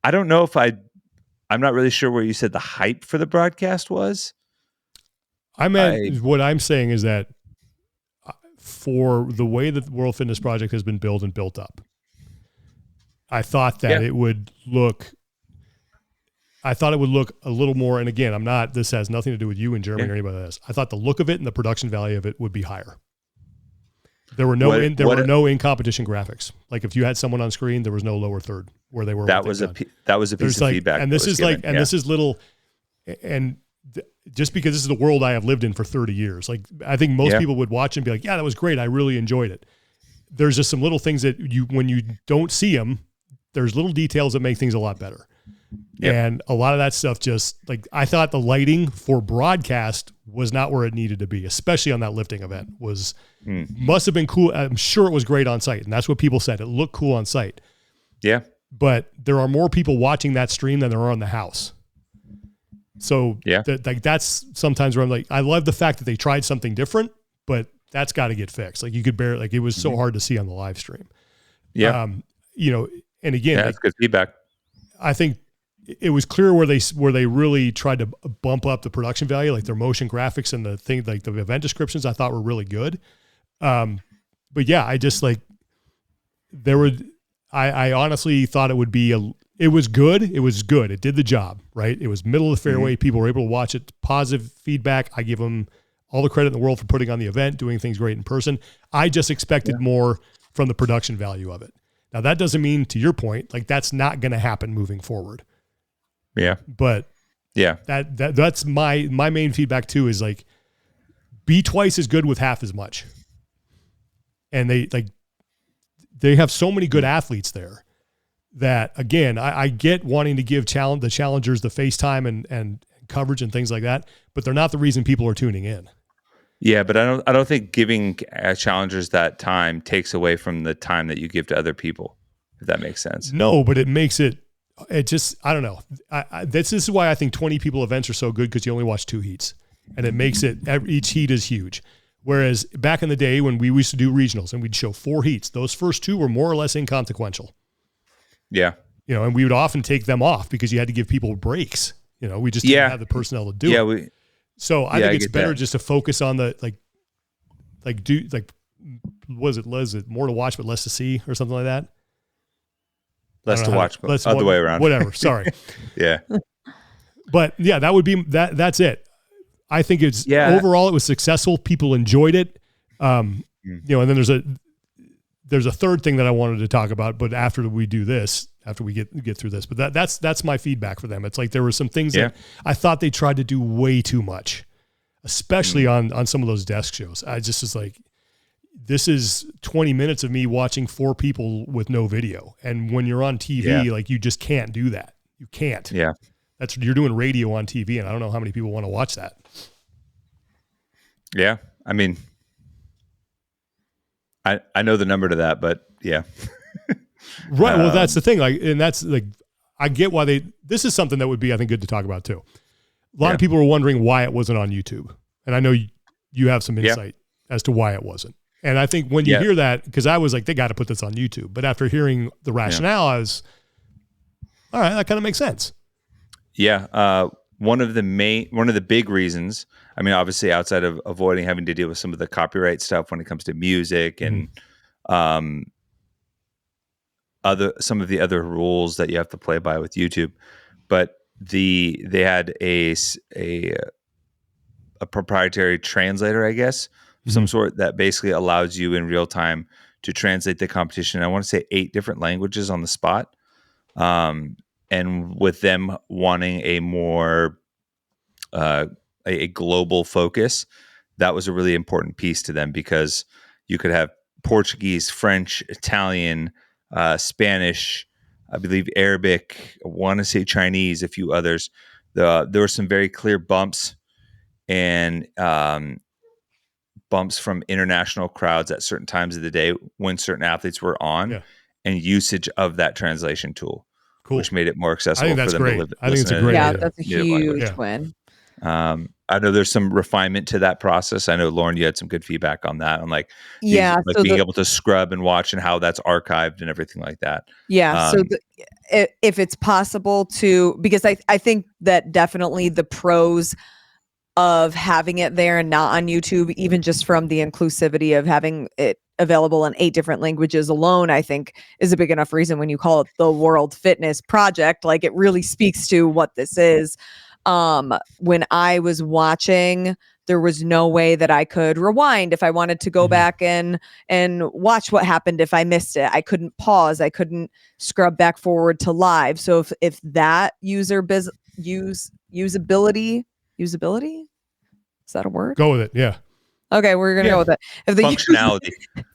I don't know if I'm not really sure where you said the hype for the broadcast was. What I'm saying is that for the way that the World Fitness Project has been built and built up, I thought that it would look a little more, and again, this has nothing to do with you in Germany or anybody else. I thought the look of it and the production value of it would be higher. There were no in-competition graphics. Like if you had someone on screen, there was no lower third where they were. That was a piece of feedback. And this is this is little, and just because this is the world I have lived in for 30 years, like I think most people would watch and be like, yeah, that was great. I really enjoyed it. There's just some little things that when you don't see them, there's little details that make things a lot better. Yep. And a lot of that stuff just like, I thought the lighting for broadcast was not where it needed to be, especially on that lifting event must have been cool. I'm sure it was great on site. And that's what people said. It looked cool on site. Yeah. But there are more people watching that stream than there are in the house. So that's sometimes where I'm like, I love the fact that they tried something different, but that's got to get fixed. Like you could barely, like it was so hard to see on the live stream. Yeah. And again, that's good feedback. I think it was clear where they really tried to bump up the production value, like their motion graphics and the thing, like the event descriptions I thought were really good. But yeah, I just like, I honestly thought it would be it was good. It was good. It did the job, right? It was middle of the fairway. People were able to watch it. Positive feedback. I give them all the credit in the world for putting on the event, doing things great in person. I just expected more from the production value of it. Now that doesn't mean, to your point, like that's not going to happen moving forward. Yeah. But yeah, that's my main feedback too, is like, be twice as good with half as much. And they have so many good athletes there that, again, I get wanting to give the challengers the FaceTime and coverage and things like that, but they're not the reason people are tuning in. Yeah, but I don't think giving challengers that time takes away from the time that you give to other people, if that makes sense. No, but it makes it just, I don't know. This is why I think 20 people events are so good, because you only watch 2 heats, and it makes it, each heat is huge. Whereas back in the day when we used to do regionals and we'd show 4 heats, those first 2 were more or less inconsequential. Yeah. And we would often take them off because you had to give people breaks. We just didn't have the personnel to do it. So I think it's better just to focus on the, was it more to watch but less to see, or something like that? Less to watch, other way around. Whatever. Sorry. Yeah. But yeah, that would be that's it. I think it's overall it was successful. People enjoyed it. And then there's a third thing that I wanted to talk about, but after we do this, after we get through this, but that's my feedback for them. It's like there were some things that I thought they tried to do way too much, especially on some of those desk shows. I just was like, this is 20 minutes of me watching 4 people with no video. And when you're on TV, like you just can't do that. You can't. Yeah. You're doing radio on TV, and I don't know how many people want to watch that. Yeah. I mean, I know the number to that, but yeah. Right. Well, that's the thing. Like, and that's like, I get why this is something that would be, I think, good to talk about too. A lot of people were wondering why it wasn't on YouTube. And I know you have some insight as to why it wasn't. And I think when you hear that, because I was like, they got to put this on YouTube. But after hearing the rationale, I was, all right, that kind of makes sense. Yeah. One of the big reasons, I mean, obviously outside of avoiding having to deal with some of the copyright stuff when it comes to music and some of the other rules that you have to play by with YouTube, but they had a proprietary translator, I guess, some sort that basically allows you in real time to translate the competition. I want to say 8 different languages on the spot. And with them wanting a more a global focus, that was a really important piece to them, because you could have Portuguese, French, Italian, Spanish, I believe Arabic, I want to say Chinese, a few others. There were some very clear bumps and bumps from international crowds at certain times of the day when certain athletes were on, and usage of that translation tool. Cool. Which made it more accessible for them to live. I think it's a great idea. That's a huge win. I know there's some refinement to that process. I know, Lauren, you had some good feedback on that, on like being able to scrub and watch and how that's archived and everything like that. Yeah. If it's possible to, because I think that definitely the pros of having it there and not on YouTube, even just from the inclusivity of having it available in 8 different languages alone, I think is a big enough reason when you call it the World Fitness Project. Like, it really speaks to what this is. When I was watching, there was no way that I could rewind if I wanted to go back and watch what happened if I missed it. I couldn't pause. I couldn't scrub back forward to live. So if that usability, is that a word? Go with it. Yeah. Okay, we're going to go with it. If the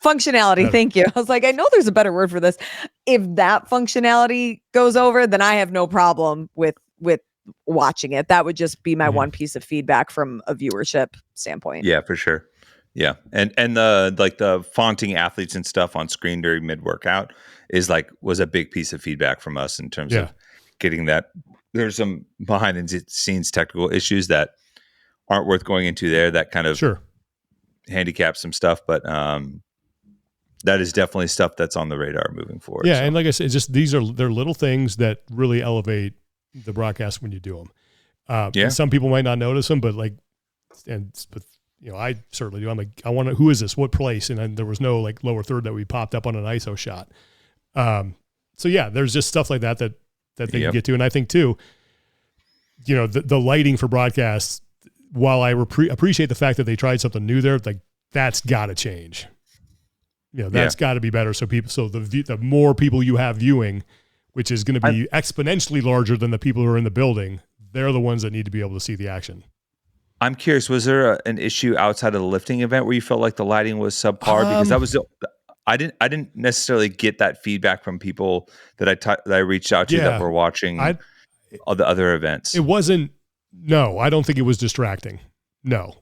functionality. Thank you. I was like, I know there's a better word for this. If that functionality goes over, then I have no problem with watching it. That would just be my one piece of feedback from a viewership standpoint. Yeah, for sure. Yeah. And the fonting athletes and stuff on screen during mid-workout was a big piece of feedback from us in terms of getting that. There's some behind the scenes technical issues that aren't worth going into there, that kind of handicap some stuff, but that is definitely stuff that's on the radar moving forward. Yeah, and like I said, it's just they're little things that really elevate the broadcast when you do them. And some people might not notice them, but I certainly do. I'm like, I want to. Who is this? What place? And then there was no like lower third that we popped up on an ISO shot. So yeah, there's just stuff like that they can get to, and I think too, the lighting for broadcasts. While I appreciate the fact that they tried something new there, like that's got to change. That's got to be better. So the more people you have viewing, which is going to be exponentially larger than the people who are in the building, they're the ones that need to be able to see the action. I'm curious, was there an issue outside of the lifting event where you felt like the lighting was subpar? Because that was I didn't necessarily get that feedback from people that I reached out to that were watching all the other events. It wasn't. No, I don't think it was distracting. No,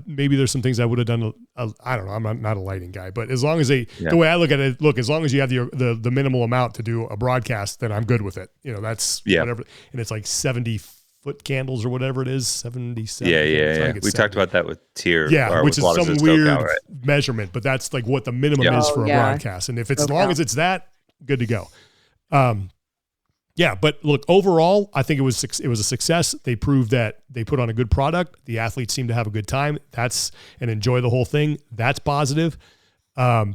maybe there's some things I would have done. I don't know. I'm not a lighting guy, but as long as the way I look at it, as long as you have the minimal amount to do a broadcast, then I'm good with it. That's whatever. And it's like 70-foot candles or whatever it is, 77. Yeah. We talked about that with tier. Yeah, which is some weird measurement, but that's like what the minimum is for a broadcast. And if it's as long as it's that, good to go. Yeah, but look, overall, I think it was a success. They proved that they put on a good product. The athletes seem to have a good time. And enjoy the whole thing. That's positive. So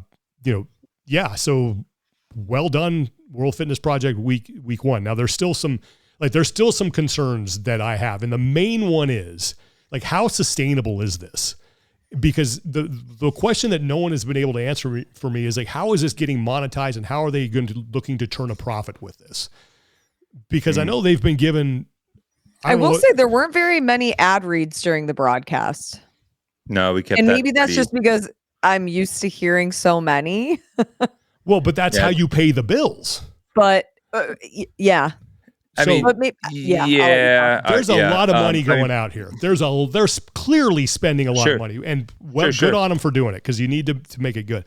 well done World Fitness Project week 1. Now there's still some concerns that I have. And the main one is like, how sustainable is this? Because the question that no one has been able to answer for me is like, how is this getting monetized and how are they looking to turn a profit with this? Because I know they've been given. I will say there weren't very many ad reads during the broadcast. No, we kept and maybe that's just because I'm used to hearing so many. Well, but that's how you pay the bills. But yeah. I mean, but maybe, there's a lot of money going out here. They're clearly spending a lot of money, and good on them for doing it because you need to make it good.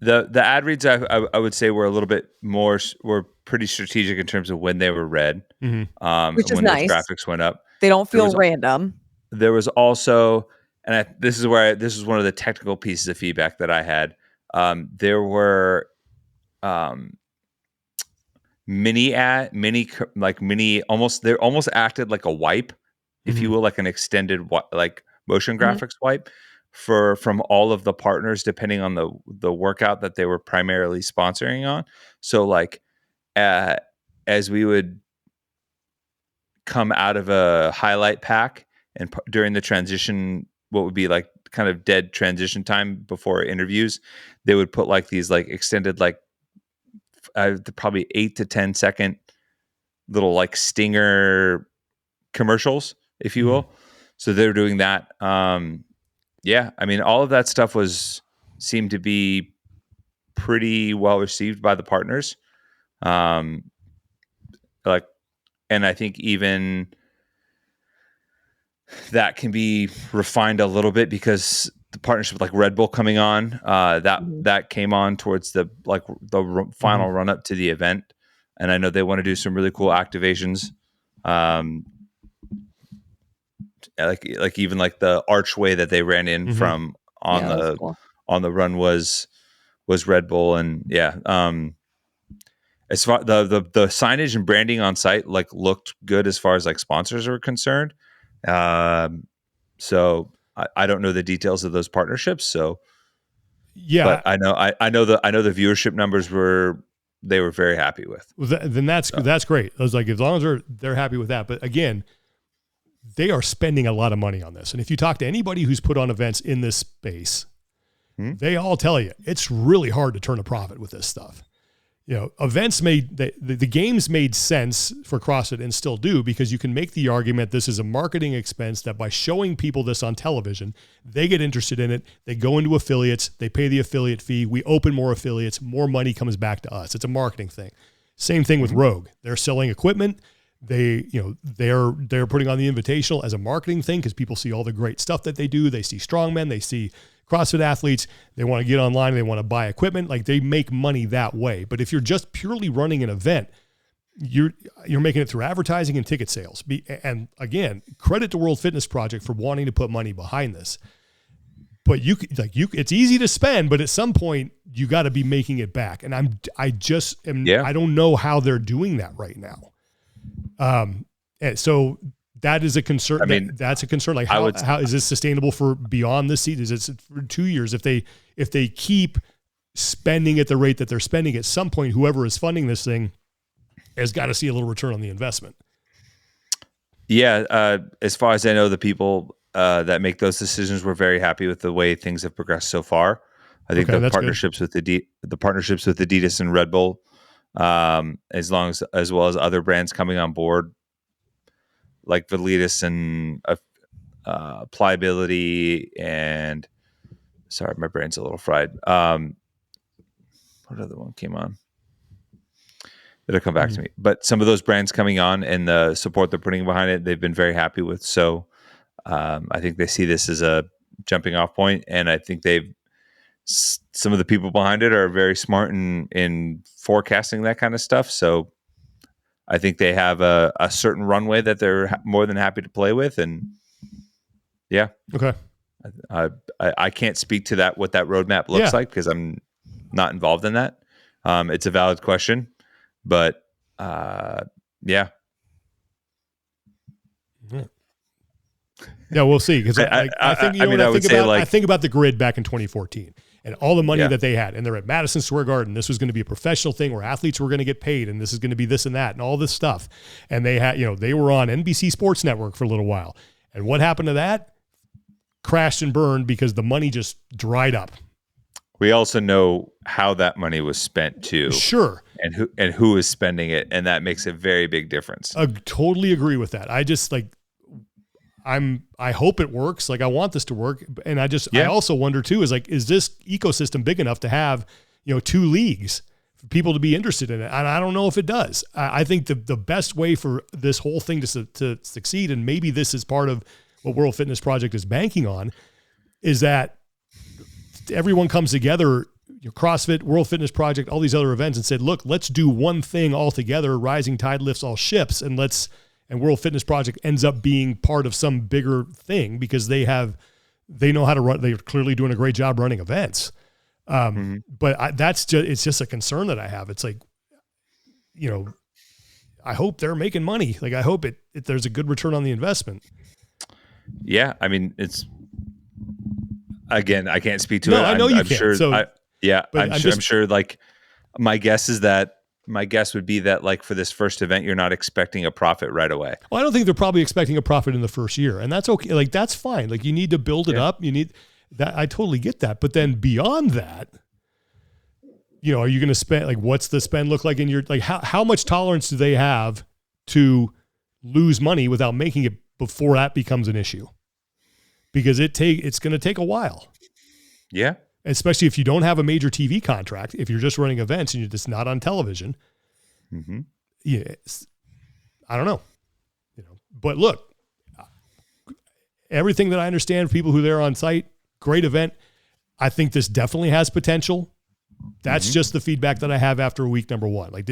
The ad reads I would say were a little bit more were pretty strategic in terms of when they were read, which is when nice. those graphics went up. They don't feel random. There was also, and this is one of the technical pieces of feedback that I had. There were mini almost acted like a wipe, if you will, like an extended like motion graphics wipe from all of the partners, depending on the workout that they were primarily sponsoring on. So like as we would come out of a highlight pack and during the transition, what would be like kind of dead transition time before interviews, they would put like these like extended like probably 8 to 10 second little like stinger commercials, if you will. So they're doing that. Yeah, I mean, all of that stuff seemed to be pretty well received by the partners. And I think even that can be refined a little bit because the partnership with like Red Bull coming on, that came on towards the final run up to the event. And I know they want to do some really cool activations. Like even like the archway that they ran in from on the run was Red Bull. And as far the signage and branding on site like looked good as far as like sponsors are concerned. So I don't know the details of those partnerships. So but I know the viewership numbers they were very happy with. Well, then that's great. I was like, as long as they're happy with that. But again, they are spending a lot of money on this. And if you talk to anybody who's put on events in this space, they all tell you it's really hard to turn a profit with this stuff. You know, events the games made sense for CrossFit and still do, because you can make the argument this is a marketing expense that by showing people this on television, they get interested in it. They go into affiliates, they pay the affiliate fee. We open more affiliates, more money comes back to us. It's a marketing thing. Same thing with Rogue. They're selling equipment. They're putting on the Invitational as a marketing thing because people see all the great stuff that they do. They see strongmen, they see CrossFit athletes, they want to get online, they want to buy equipment. Like, they make money that way. But if you're just purely running an event, you're making it through advertising and ticket sales. And again, credit to World Fitness Project for wanting to put money behind this. But it's easy to spend, but at some point you got to be making it back. And I don't know how they're doing that right now. And so that is a concern. I mean, that's a concern. Like, how is this sustainable for beyond this season? Is it for 2 years? If they keep spending at the rate that they're spending, at some point, whoever is funding this thing has got to see a little return on the investment. Yeah. As far as I know, the people that make those decisions were very happy with the way things have progressed so far. I think the partnerships with Adidas and Red Bull, as well as other brands coming on board, like Velitas and Pliability, and sorry, my brain's a little fried. What other one came on? It'll come back to me. But some of those brands coming on and the support they're putting behind it, they've been very happy with. So I think they see this as a jumping off point, and I think some of the people behind it are very smart in forecasting that kind of stuff. So I think they have a certain runway that they're more than happy to play with. And yeah. Okay. I can't speak to what that roadmap looks like because I'm not involved in that. It's a valid question, but yeah. Yeah, we'll see. Because I think about the grid back in 2014, and all the money that they had. And they're at Madison Square Garden. This was going to be a professional thing where athletes were going to get paid, and this is going to be this and that and all this stuff. And they had, they were on NBC Sports Network for a little while. And what happened to that? Crashed and burned because the money just dried up. We also know how that money was spent too. Sure. And who is spending it. And that makes a very big difference. I totally agree with that. I just I hope it works. Like I want this to work. And I also wonder too, is this ecosystem big enough to have, 2 leagues for people to be interested in it? And I don't know if it does. I think the best way for this whole thing to succeed, and maybe this is part of what World Fitness Project is banking on, is that everyone comes together, CrossFit, World Fitness Project, all these other events, and said, look, let's do one thing all together. Rising tide lifts all ships. And World Fitness Project ends up being part of some bigger thing because they know how to run. They're clearly doing a great job running events. But it's just a concern that I have. It's like, I hope they're making money. Like I hope there's a good return on the investment. Yeah. I mean, again, I can't speak to it. I know you can't. Sure, I'm sure like my guess would be that like for this first event, you're not expecting a profit right away. Well, I don't think they're probably expecting a profit in the first year, and that's okay. Like that's fine. Like you need to build it up. You need that. I totally get that. But then beyond that, are you going to spend, like, what's the spend look like in your, like how much tolerance do they have to lose money without making it before that becomes an issue? Because it's going to take a while. Yeah. Especially if you don't have a major TV contract, if you're just running events and you're just not on television. I don't know. But look, everything that I understand, people who are there on site, great event. I think this definitely has potential. That's just the feedback that I have after week number 1. Like,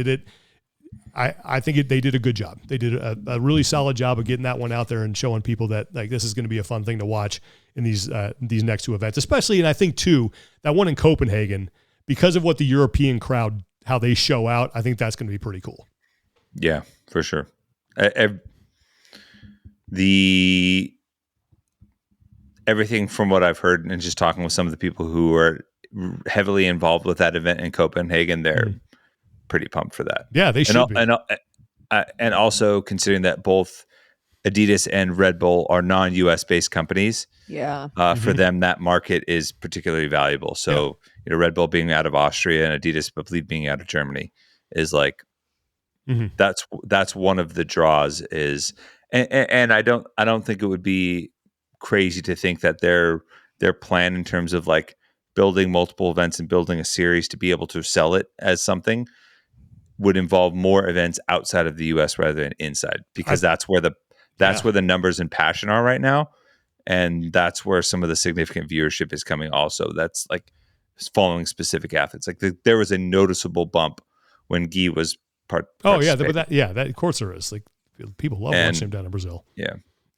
I think they did a good job. They did a really solid job of getting that one out there and showing people that like this is going to be a fun thing to watch in these next 2 events, especially. And I think too, that one in Copenhagen, because of what the European crowd, how they show out, I think that's going to be pretty cool. Yeah, for sure. Everything from what I've heard and just talking with some of the people who are heavily involved with that event in Copenhagen, they're pretty pumped for that. Yeah, they should be. And also considering that both Adidas and Red Bull are non-US based companies. Yeah. For them, that market is particularly valuable. So, Red Bull being out of Austria and Adidas, I believe, being out of Germany is like, that's one of the draws is, and I don't think it would be crazy to think that their plan in terms of like building multiple events and building a series to be able to sell it as something would involve more events outside of the US rather than inside, because that's where the numbers and passion are right now. And that's where some of the significant viewership is coming also. That's like following specific athletes. Like there was a noticeable bump when Guy was part. Oh yeah. That of course there is. Like people love watching him down in Brazil. Yeah.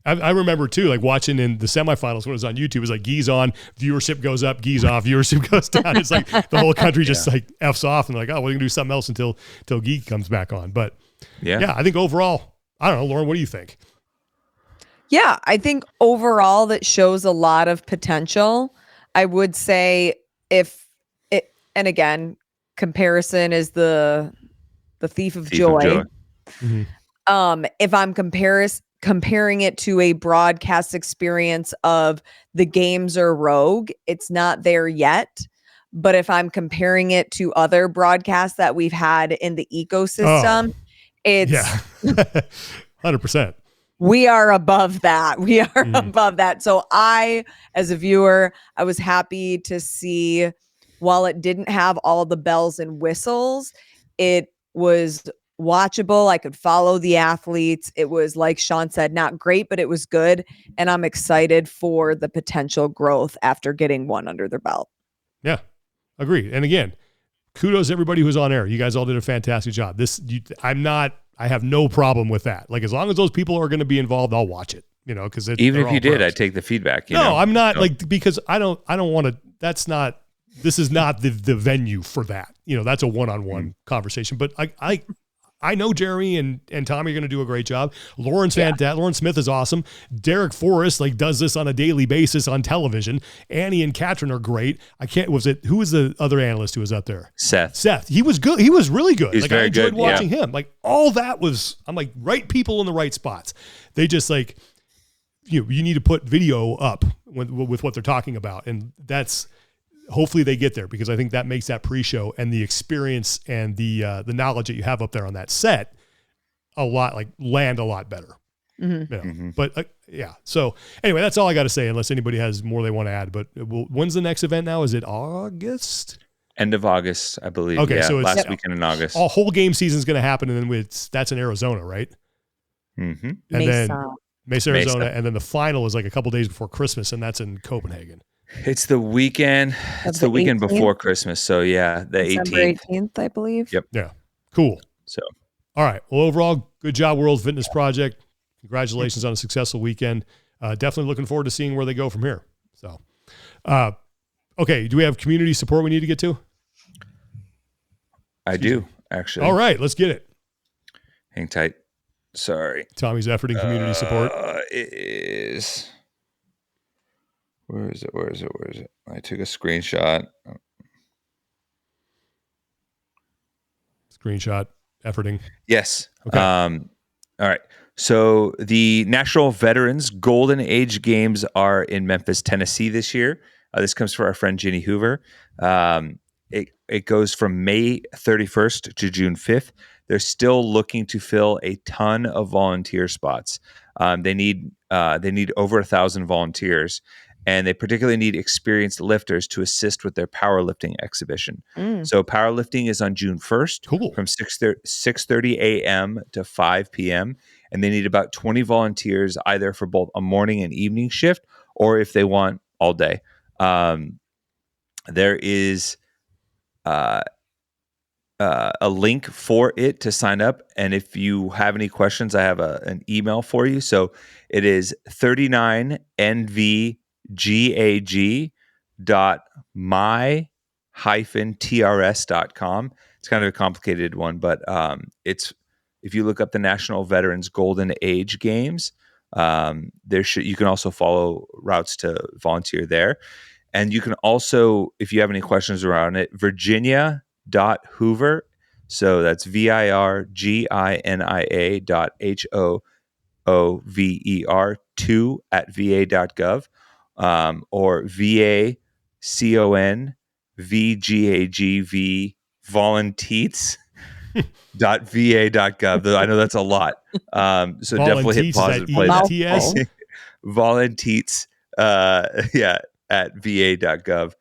I remember too, like watching in the semifinals when it was on YouTube, it was like Guy's on, viewership goes up, Guy's off, viewership goes down. It's like the whole country just like F's off and like, oh, we're going to do something else until Guy comes back on. But yeah, I think overall, I don't know, Lauren, what do you think? Yeah, I think overall that shows a lot of potential. I would say and again, comparison is the thief of joy. If I'm comparing it to a broadcast experience of the games or Rogue, it's not there yet. But if I'm comparing it to other broadcasts that we've had in the ecosystem, it's 100%. We are above that. We are above that. So I, as a viewer, I was happy to see, while it didn't have all the bells and whistles, it was watchable. I could follow the athletes. It was, like Sean said, not great, but it was good. And I'm excited for the potential growth after getting one under their belt. Yeah, agreed. And again, kudos to everybody who's on air. You guys all did a fantastic job. I have no problem with that. Like, as long as those people are going to be involved, I'll watch it, because even if you did, I'd take the feedback. I'm not because I don't want to, this is not the venue for that. That's a one-on-one conversation, but I know Jeremy and Tommy are going to do a great job. Lauren Smith is awesome. Derek Forrest does this on a daily basis on television. Annie and Katrin are great. Who was the other analyst who was up there? Seth. He was good. He was really good. He's very I enjoyed good, watching him. All that was, I'm right people in the right spots. They just you need to put video up with what they're talking about. And that's, hopefully they get there, because I think that makes that pre-show and the experience and the knowledge that you have up there on that set land a lot better. Mm-hmm. But so anyway, that's all I got to say, unless anybody has more they want to add. But when's the next event now? Is it August? End of August, I believe. Okay, so it's last weekend in August. A whole game season is going to happen, and then that's in Arizona, right? Mm-hmm. And then Mesa, Arizona, and then the final is a couple days before Christmas, and that's in Copenhagen. It's the weekend. It's the weekend 18th? Before Christmas. So the December 18th, I believe. Yep. Yeah. Cool. So, all right. Well, overall, good job, World Fitness Project. Congratulations on a successful weekend. Definitely looking forward to seeing where they go from here. So, okay. Do we have community support we need to get to? I do, actually. All right. Let's get it. Hang tight. Sorry. Tommy's efforting community support. It is. Where is it? I took a screenshot. Efforting. Yes. Okay. All right. So the National Veterans Golden Age Games are in Memphis, Tennessee this year. This comes from our friend Ginny Hoover. It goes from May 31st to June 5th. They're still looking to fill a ton of volunteer spots. They need over 1,000 volunteers. And they particularly need experienced lifters to assist with their powerlifting exhibition. So powerlifting is on June 1st from 6:30 a.m. to 5 p.m. And they need about 20 volunteers, either for both a morning and evening shift, or if they want all day. There is a link for it to sign up. And if you have any questions, I have an email for you. So it is 39nvgag.my-trs.com. It's kind of a complicated one, but if you look up the National Veterans Golden Age Games, you can also follow routes to volunteer there. And you can also, if you have any questions around it, Virginia.Hoover. So that's VIRGINIA.HOOVER 2@va.gov. Or VACONVGAGV volunteets.va.gov. I know that's a lot. So definitely hit pause and play that. Volunteets, at va.gov.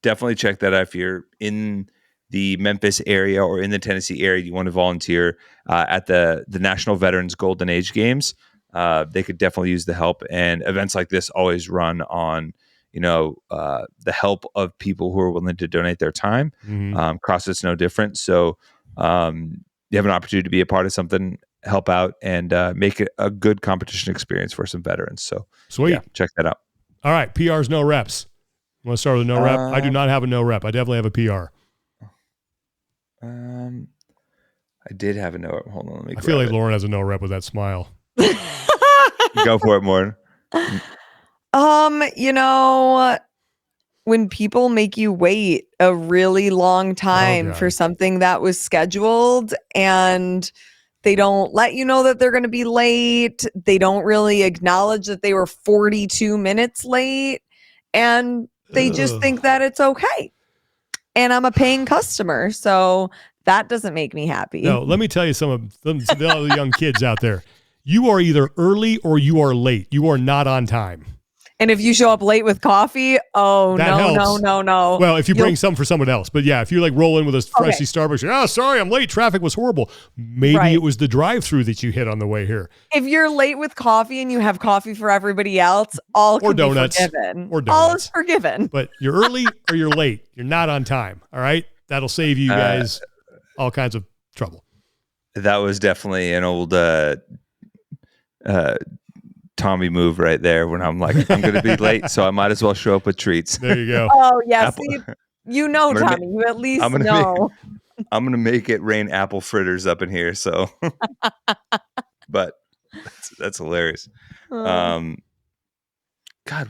Definitely check that out if you're in the Memphis area or in the Tennessee area, you want to volunteer at the National Veterans Golden Age Games. They could definitely use the help, and events like this always run on, the help of people who are willing to donate their time. CrossFit's no different. So you have an opportunity to be a part of something, help out, and make it a good competition experience for some veterans. So sweet. Check that out. All right. PR's no reps. You want to start with a no rep? I do not have a no rep. I definitely have a PR. I did have a no rep. Hold on. Let me I feel like Lauren has a no rep with that smile. Go for it, Lauren. When people make you wait a really long time for something that was scheduled, and they don't let you know that they're going to be late, they don't really acknowledge that they were 42 minutes late, and they just think that it's okay. And I'm a paying customer, so that doesn't make me happy. No, let me tell you some of the young kids out there. You are either early or you are late. You are not on time. And if you show up late with coffee, no. Well, if you bring some for someone else. But yeah, if you roll in with a freshly Starbucks, sorry, I'm late. Traffic was horrible. Maybe it was the drive-through that you hit on the way here. If you're late with coffee and you have coffee for everybody else, all can be forgiven. Or donuts. All is forgiven. But you're early or you're late. You're not on time. All right? That'll save you guys all kinds of trouble. That was definitely an old Tommy move right there, when I'm like, I'm going to be late, so I might as well show up with treats. There you go. Oh, yeah. See, Tommy, you at least know. I'm gonna make it rain apple fritters up in here. So, but that's hilarious. God,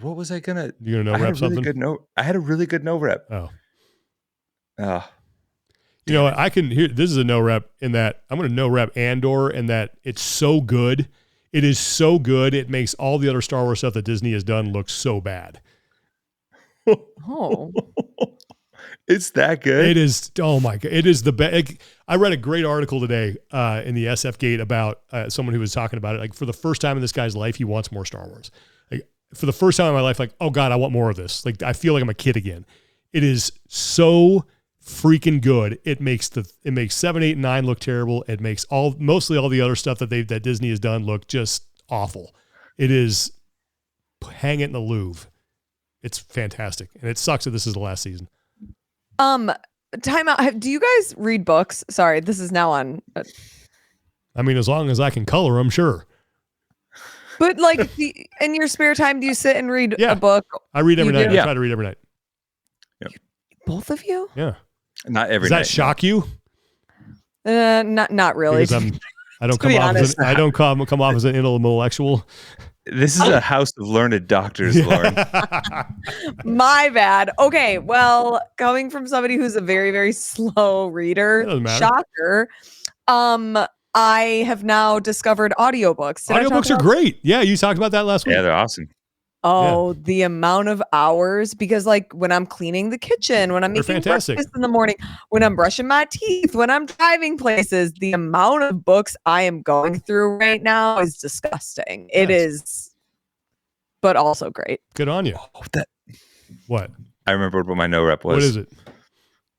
what was I gonna? You gonna no rep something? I had a really good no rep. Oh. You know what? I can hear this is a no rep in that I'm going to no rep Andor in that it's so good. It is so good. It makes all the other Star Wars stuff that Disney has done look so bad. Oh, it's that good. It is. Oh my God. It is the best. I read a great article today in the SF Gate about someone who was talking about it. Like for the first time in this guy's life, he wants more Star Wars. Like for the first time in my life, like, oh God, I want more of this. Like I feel like I'm a kid again. It is so freaking good. It makes 7, 8, and 9 look terrible. It makes mostly all the other stuff that Disney has done look just awful. It is hang it in the Louvre. It's fantastic. And it sucks that this is the last season. Time out. Do you guys read books? Sorry, this is now on. I mean, as long as I can color them, sure. But like in your spare time, do you sit and read a book? I read every night. I try to read every night. Yep. Both of you? Yeah. Not every night. Does that shock you? Not really. I don't come off as an intellectual. This is a house of learned doctors, Lauren. My bad. Okay, well, coming from somebody who's a very, very slow reader, shocker. I have now discovered audiobooks. Audiobooks are great. Yeah, you talked about that last week. Yeah, they're awesome. Oh, the amount of hours, because like when I'm cleaning the kitchen, when I'm making breakfast in the morning, when I'm brushing my teeth, when I'm driving places, the amount of books I am going through right now is disgusting. It is, but also great. Good on you. What? I remember what my no rep was. What is it?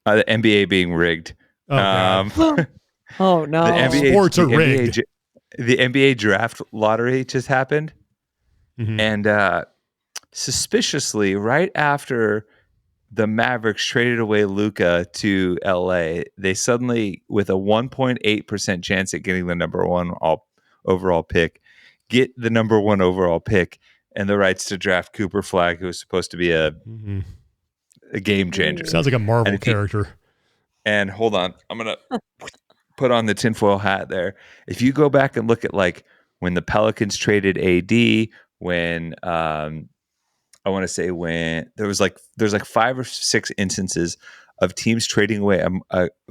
The NBA being rigged. Oh no. Sports are rigged. The NBA draft lottery just happened. Mm-hmm. And suspiciously, right after the Mavericks traded away Luka to LA, they suddenly, with a 1.8% chance at getting the number 1 overall pick, get the number 1 overall pick and the rights to draft Cooper Flagg, who was supposed to be a game changer. Sounds like a Marvel character. And hold on, I'm going to put on the tinfoil hat there. If you go back and look at like when the Pelicans traded AD, when I want to say when there's like 5 or 6 instances of teams trading away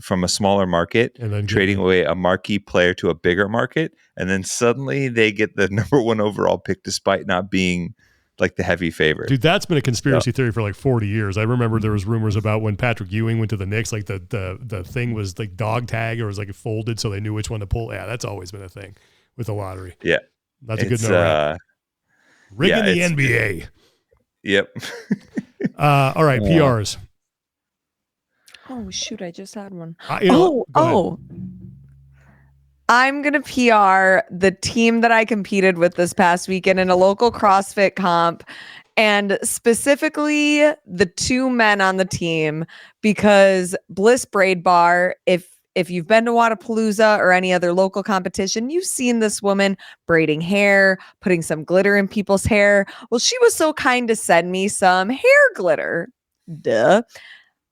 from a smaller market and then trading away a marquee player to a bigger market, and then suddenly they get the number 1 overall pick despite not being like the heavy favorite. Dude, that's been a conspiracy theory for like 40 years. I remember there was rumors about when Patrick Ewing went to the Knicks, like the thing was like dog tag or it was like folded so they knew which one to pull. Yeah, that's always been a thing with the lottery. Yeah. That's a good number. Rigging the NBA. Yep. All right, PRs. Oh, shoot. I just had one. I'm going to PR the team that I competed with this past weekend in a local CrossFit comp, and specifically the 2 men on the team, because Bliss Braid Bar, if you've been to Wadapalooza or any other local competition, you've seen this woman braiding hair, putting some glitter in people's hair. Well, she was so kind to send me some hair glitter. Duh.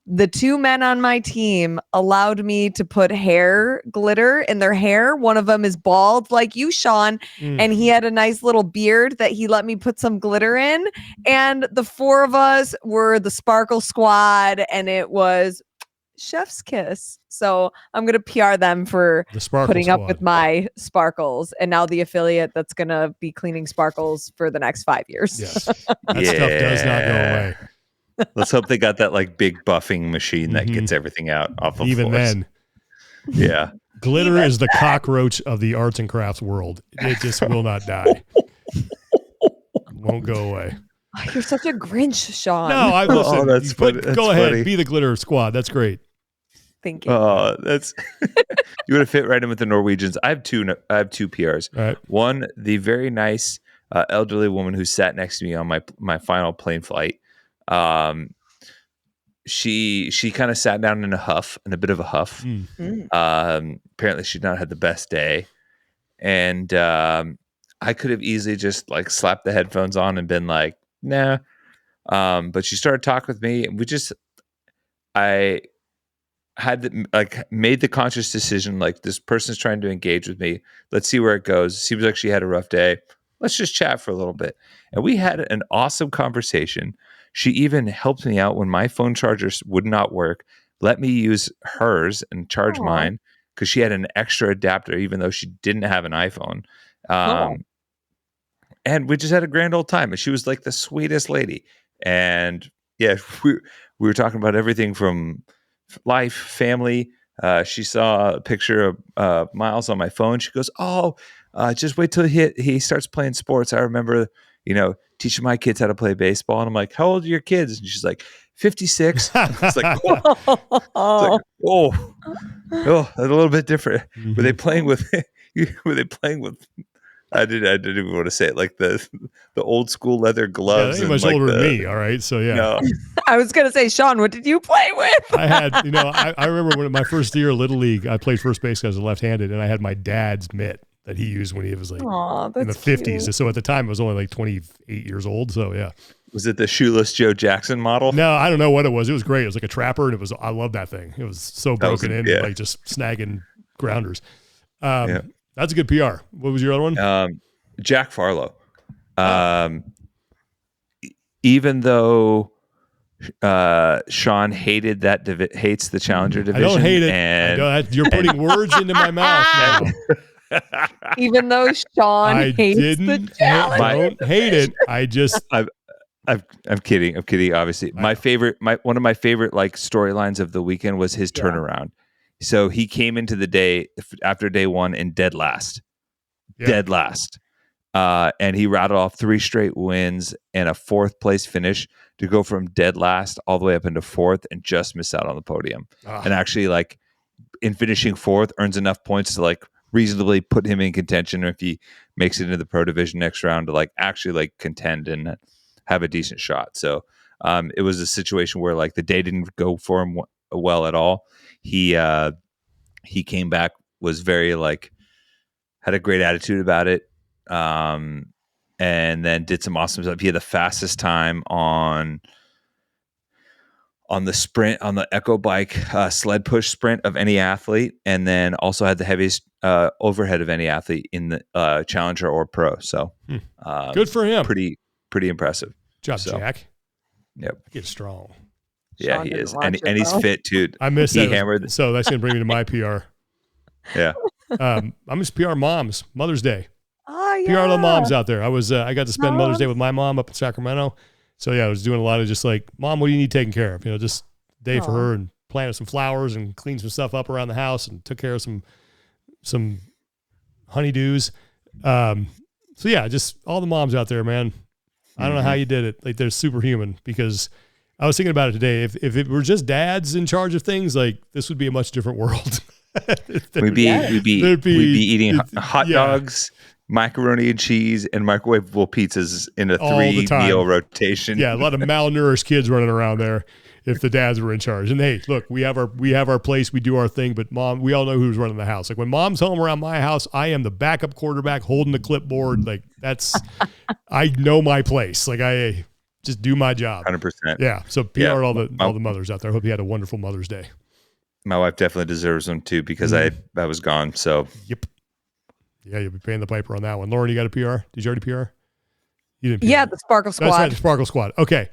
The 2 men on my team allowed me to put hair glitter in their hair. One of them is bald like you, Sean, and he had a nice little beard that he let me put some glitter in. And the 4 of us were the Sparkle Squad, and it was chef's kiss. So I'm going to PR them for putting up with my sparkles, and now the affiliate that's going to be cleaning sparkles for the next 5 years. Yes. That stuff does not go away. Let's hope they got that like big buffing machine that gets everything out off of even floors. Then. Yeah. Glitter is the cockroach of the arts and crafts world. It just will not die. Won't go away. Oh, you're such a Grinch, Sean. No, I listen. Oh, that's funny. Go ahead. Be the glitter squad. That's great. Thank you. Oh, that's you would have fit right in with the Norwegians. I have two PRs. All right. One, the very nice elderly woman who sat next to me on my final plane flight. She kind of sat down in a bit of a huff. Apparently she'd not had the best day. And I could have easily just like slapped the headphones on and been like, nah. But she started talking with me, and I made the conscious decision, like, this person's trying to engage with me. Let's see where it goes. Seems like she had a rough day. Let's just chat for a little bit. And we had an awesome conversation. She even helped me out when my phone charger would not work, let me use hers and charge mine because she had an extra adapter, even though she didn't have an iPhone. And we just had a grand old time. And she was like the sweetest lady. And yeah, we were talking about everything from life, family. She saw a picture of Miles on my phone. She goes, just wait till he starts playing sports. I remember, teaching my kids how to play baseball. And I'm like, how old are your kids? And she's like, 56. It's like, oh, a little bit different. Mm-hmm. Were they playing with I didn't even want to say it, like the old school leather gloves. Yeah, much older than me. All right. So yeah. No. I was going to say, Sean, what did you play with? I had, I remember when my first year of Little League, I played first base because I was left-handed, and I had my dad's mitt that he used when he was like in the 50s. Cute. So at the time, I was only like 28 years old. So yeah. Was it the shoeless Joe Jackson model? No, I don't know what it was. It was great. It was like a trapper, and I loved that thing. It was so broken in, like just snagging grounders. That's a good PR. What was your other one? Jack Farlow. Even though Sean hates the Challenger division. I don't hate it. You're putting words into my mouth now. Even though Sean hates the Challenger. I don't hate it. I'm kidding. Obviously, one of my favorite like storylines of the weekend was his turnaround. So he came into the day after day one in dead last. And he rattled off 3 straight wins and a 4th place finish to go from dead last all the way up into 4th and just miss out on the podium. And actually, like, in finishing 4th, earns enough points to like reasonably put him in contention, or if he makes it into the pro division next round, to like actually like contend and have a decent shot. So it was a situation where like the day didn't go for him well at all. He came back, was very like, had a great attitude about it. And then did some awesome stuff. He had the fastest time on the sprint, on the Echo Bike sled push sprint of any athlete, and then also had the heaviest overhead of any athlete in the Challenger or Pro. So good for him. Pretty impressive. Good job, Jack. Yep. Get strong. Yeah, Sean he is. And he's fit too. I missed that. So that's going to bring me to my PR. Yeah. I'm just PR moms, Mother's Day. Oh, yeah. PR the moms out there. I got to spend Mother's Day with my mom up in Sacramento. So yeah, I was doing a lot of just like, Mom, what do you need taken care of? Just day for her, and planted some flowers and cleaned some stuff up around the house and took care of some honeydews. So yeah, just all the moms out there, man. I don't know how you did it. Like, they're superhuman, because I was thinking about it today. If it were just dads in charge of things, like, this would be a much different world. We'd be eating hot dogs, macaroni and cheese, and microwavable pizzas in a 3 meal rotation. Yeah, a lot of malnourished kids running around there if the dads were in charge. And hey, look, we have our place, we do our thing, but Mom, we all know who's running the house. Like, when Mom's home around my house, I am the backup quarterback holding the clipboard. Like, I know my place. Like, I just do my job. 100%. Yeah. So PR all the mothers out there. I hope you had a wonderful Mother's Day. My wife definitely deserves them too, because I was gone. So yep. Yeah, you'll be paying the piper on that one. Lauren, you got a PR? Did you already PR? You didn't PR. Yeah, the Sparkle Squad. That's right, the Sparkle Squad. Okay.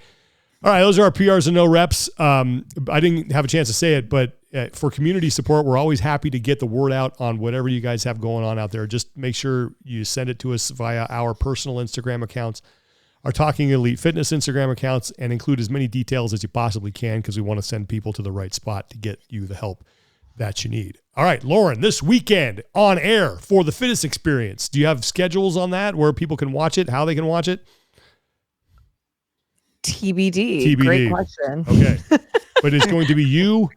All right, those are our PRs and no reps. I didn't have a chance to say it, but for community support, we're always happy to get the word out on whatever you guys have going on out there. Just make sure you send it to us via our personal Instagram accounts, our Talking Elite Fitness Instagram accounts, and include as many details as you possibly can, because we want to send people to the right spot to get you the help that you need. All right, Lauren, this weekend on air for the Fitness Experience. Do you have schedules on that, where people can watch it, how they can watch it? TBD. Great question. Okay. But it's going to be you,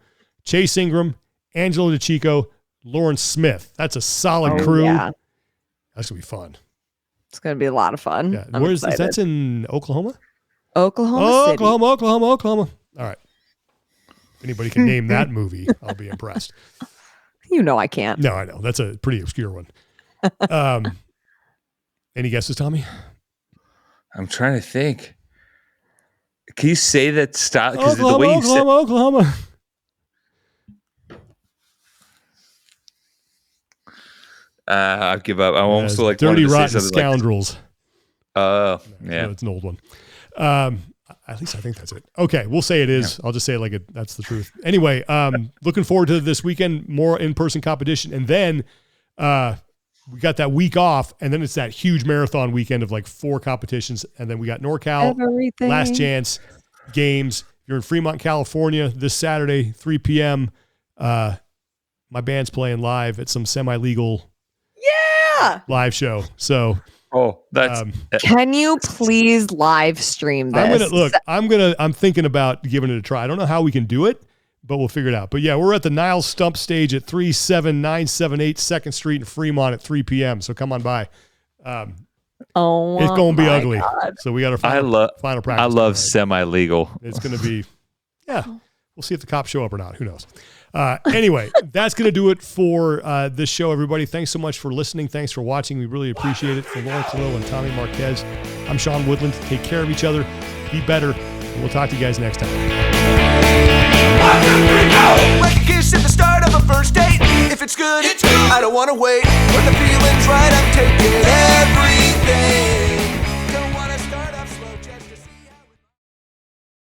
Chase Ingram, Angela DeChico, Lauren Smith. That's a solid crew. Yeah. That's going to be fun. It's going to be a lot of fun. Yeah. Where is this? That's in Oklahoma? Oklahoma City. Oklahoma. All right. If anybody can name that movie, I'll be impressed. You know I can't. No, I know. That's a pretty obscure one. Any guesses, Tommy? I'm trying to think. Can you say that style? Oklahoma. I give up. I almost like Dirty wanted to Rotten say something Scoundrels. Yeah. It's an old one. At least I think that's it. Okay, we'll say it is. Yeah. I'll just say it like that's the truth. Anyway, looking forward to this weekend, more in-person competition. And then we got that week off, and then it's that huge marathon weekend of like 4 competitions. And then we got NorCal, Last Chance, games. If you're in Fremont, California, this Saturday, 3 p.m., my band's playing live at some semi-legal live show. So... that's can you please live stream this? I'm thinking about giving it a try. I don't know how we can do it, but we'll figure it out. But yeah, we're at the Niles Stump stage at 37978 2nd Street in Fremont at 3 p.m. So come on by. It's going to be ugly. God. So we got our final practice. I love semi-legal. It's going to be, we'll see if the cops show up or not. Who knows? Anyway, that's going to do it for this show, everybody. Thanks so much for listening. Thanks for watching. We really appreciate it. For Lawrence Lowe and Tommy Marquez, I'm Sean Woodland. Take care of each other. Be better. And we'll talk to you guys next time. Like a kiss at the start of a first date. If it's good, it's good. I don't want to wait. When the feeling's right, I'm taking everything.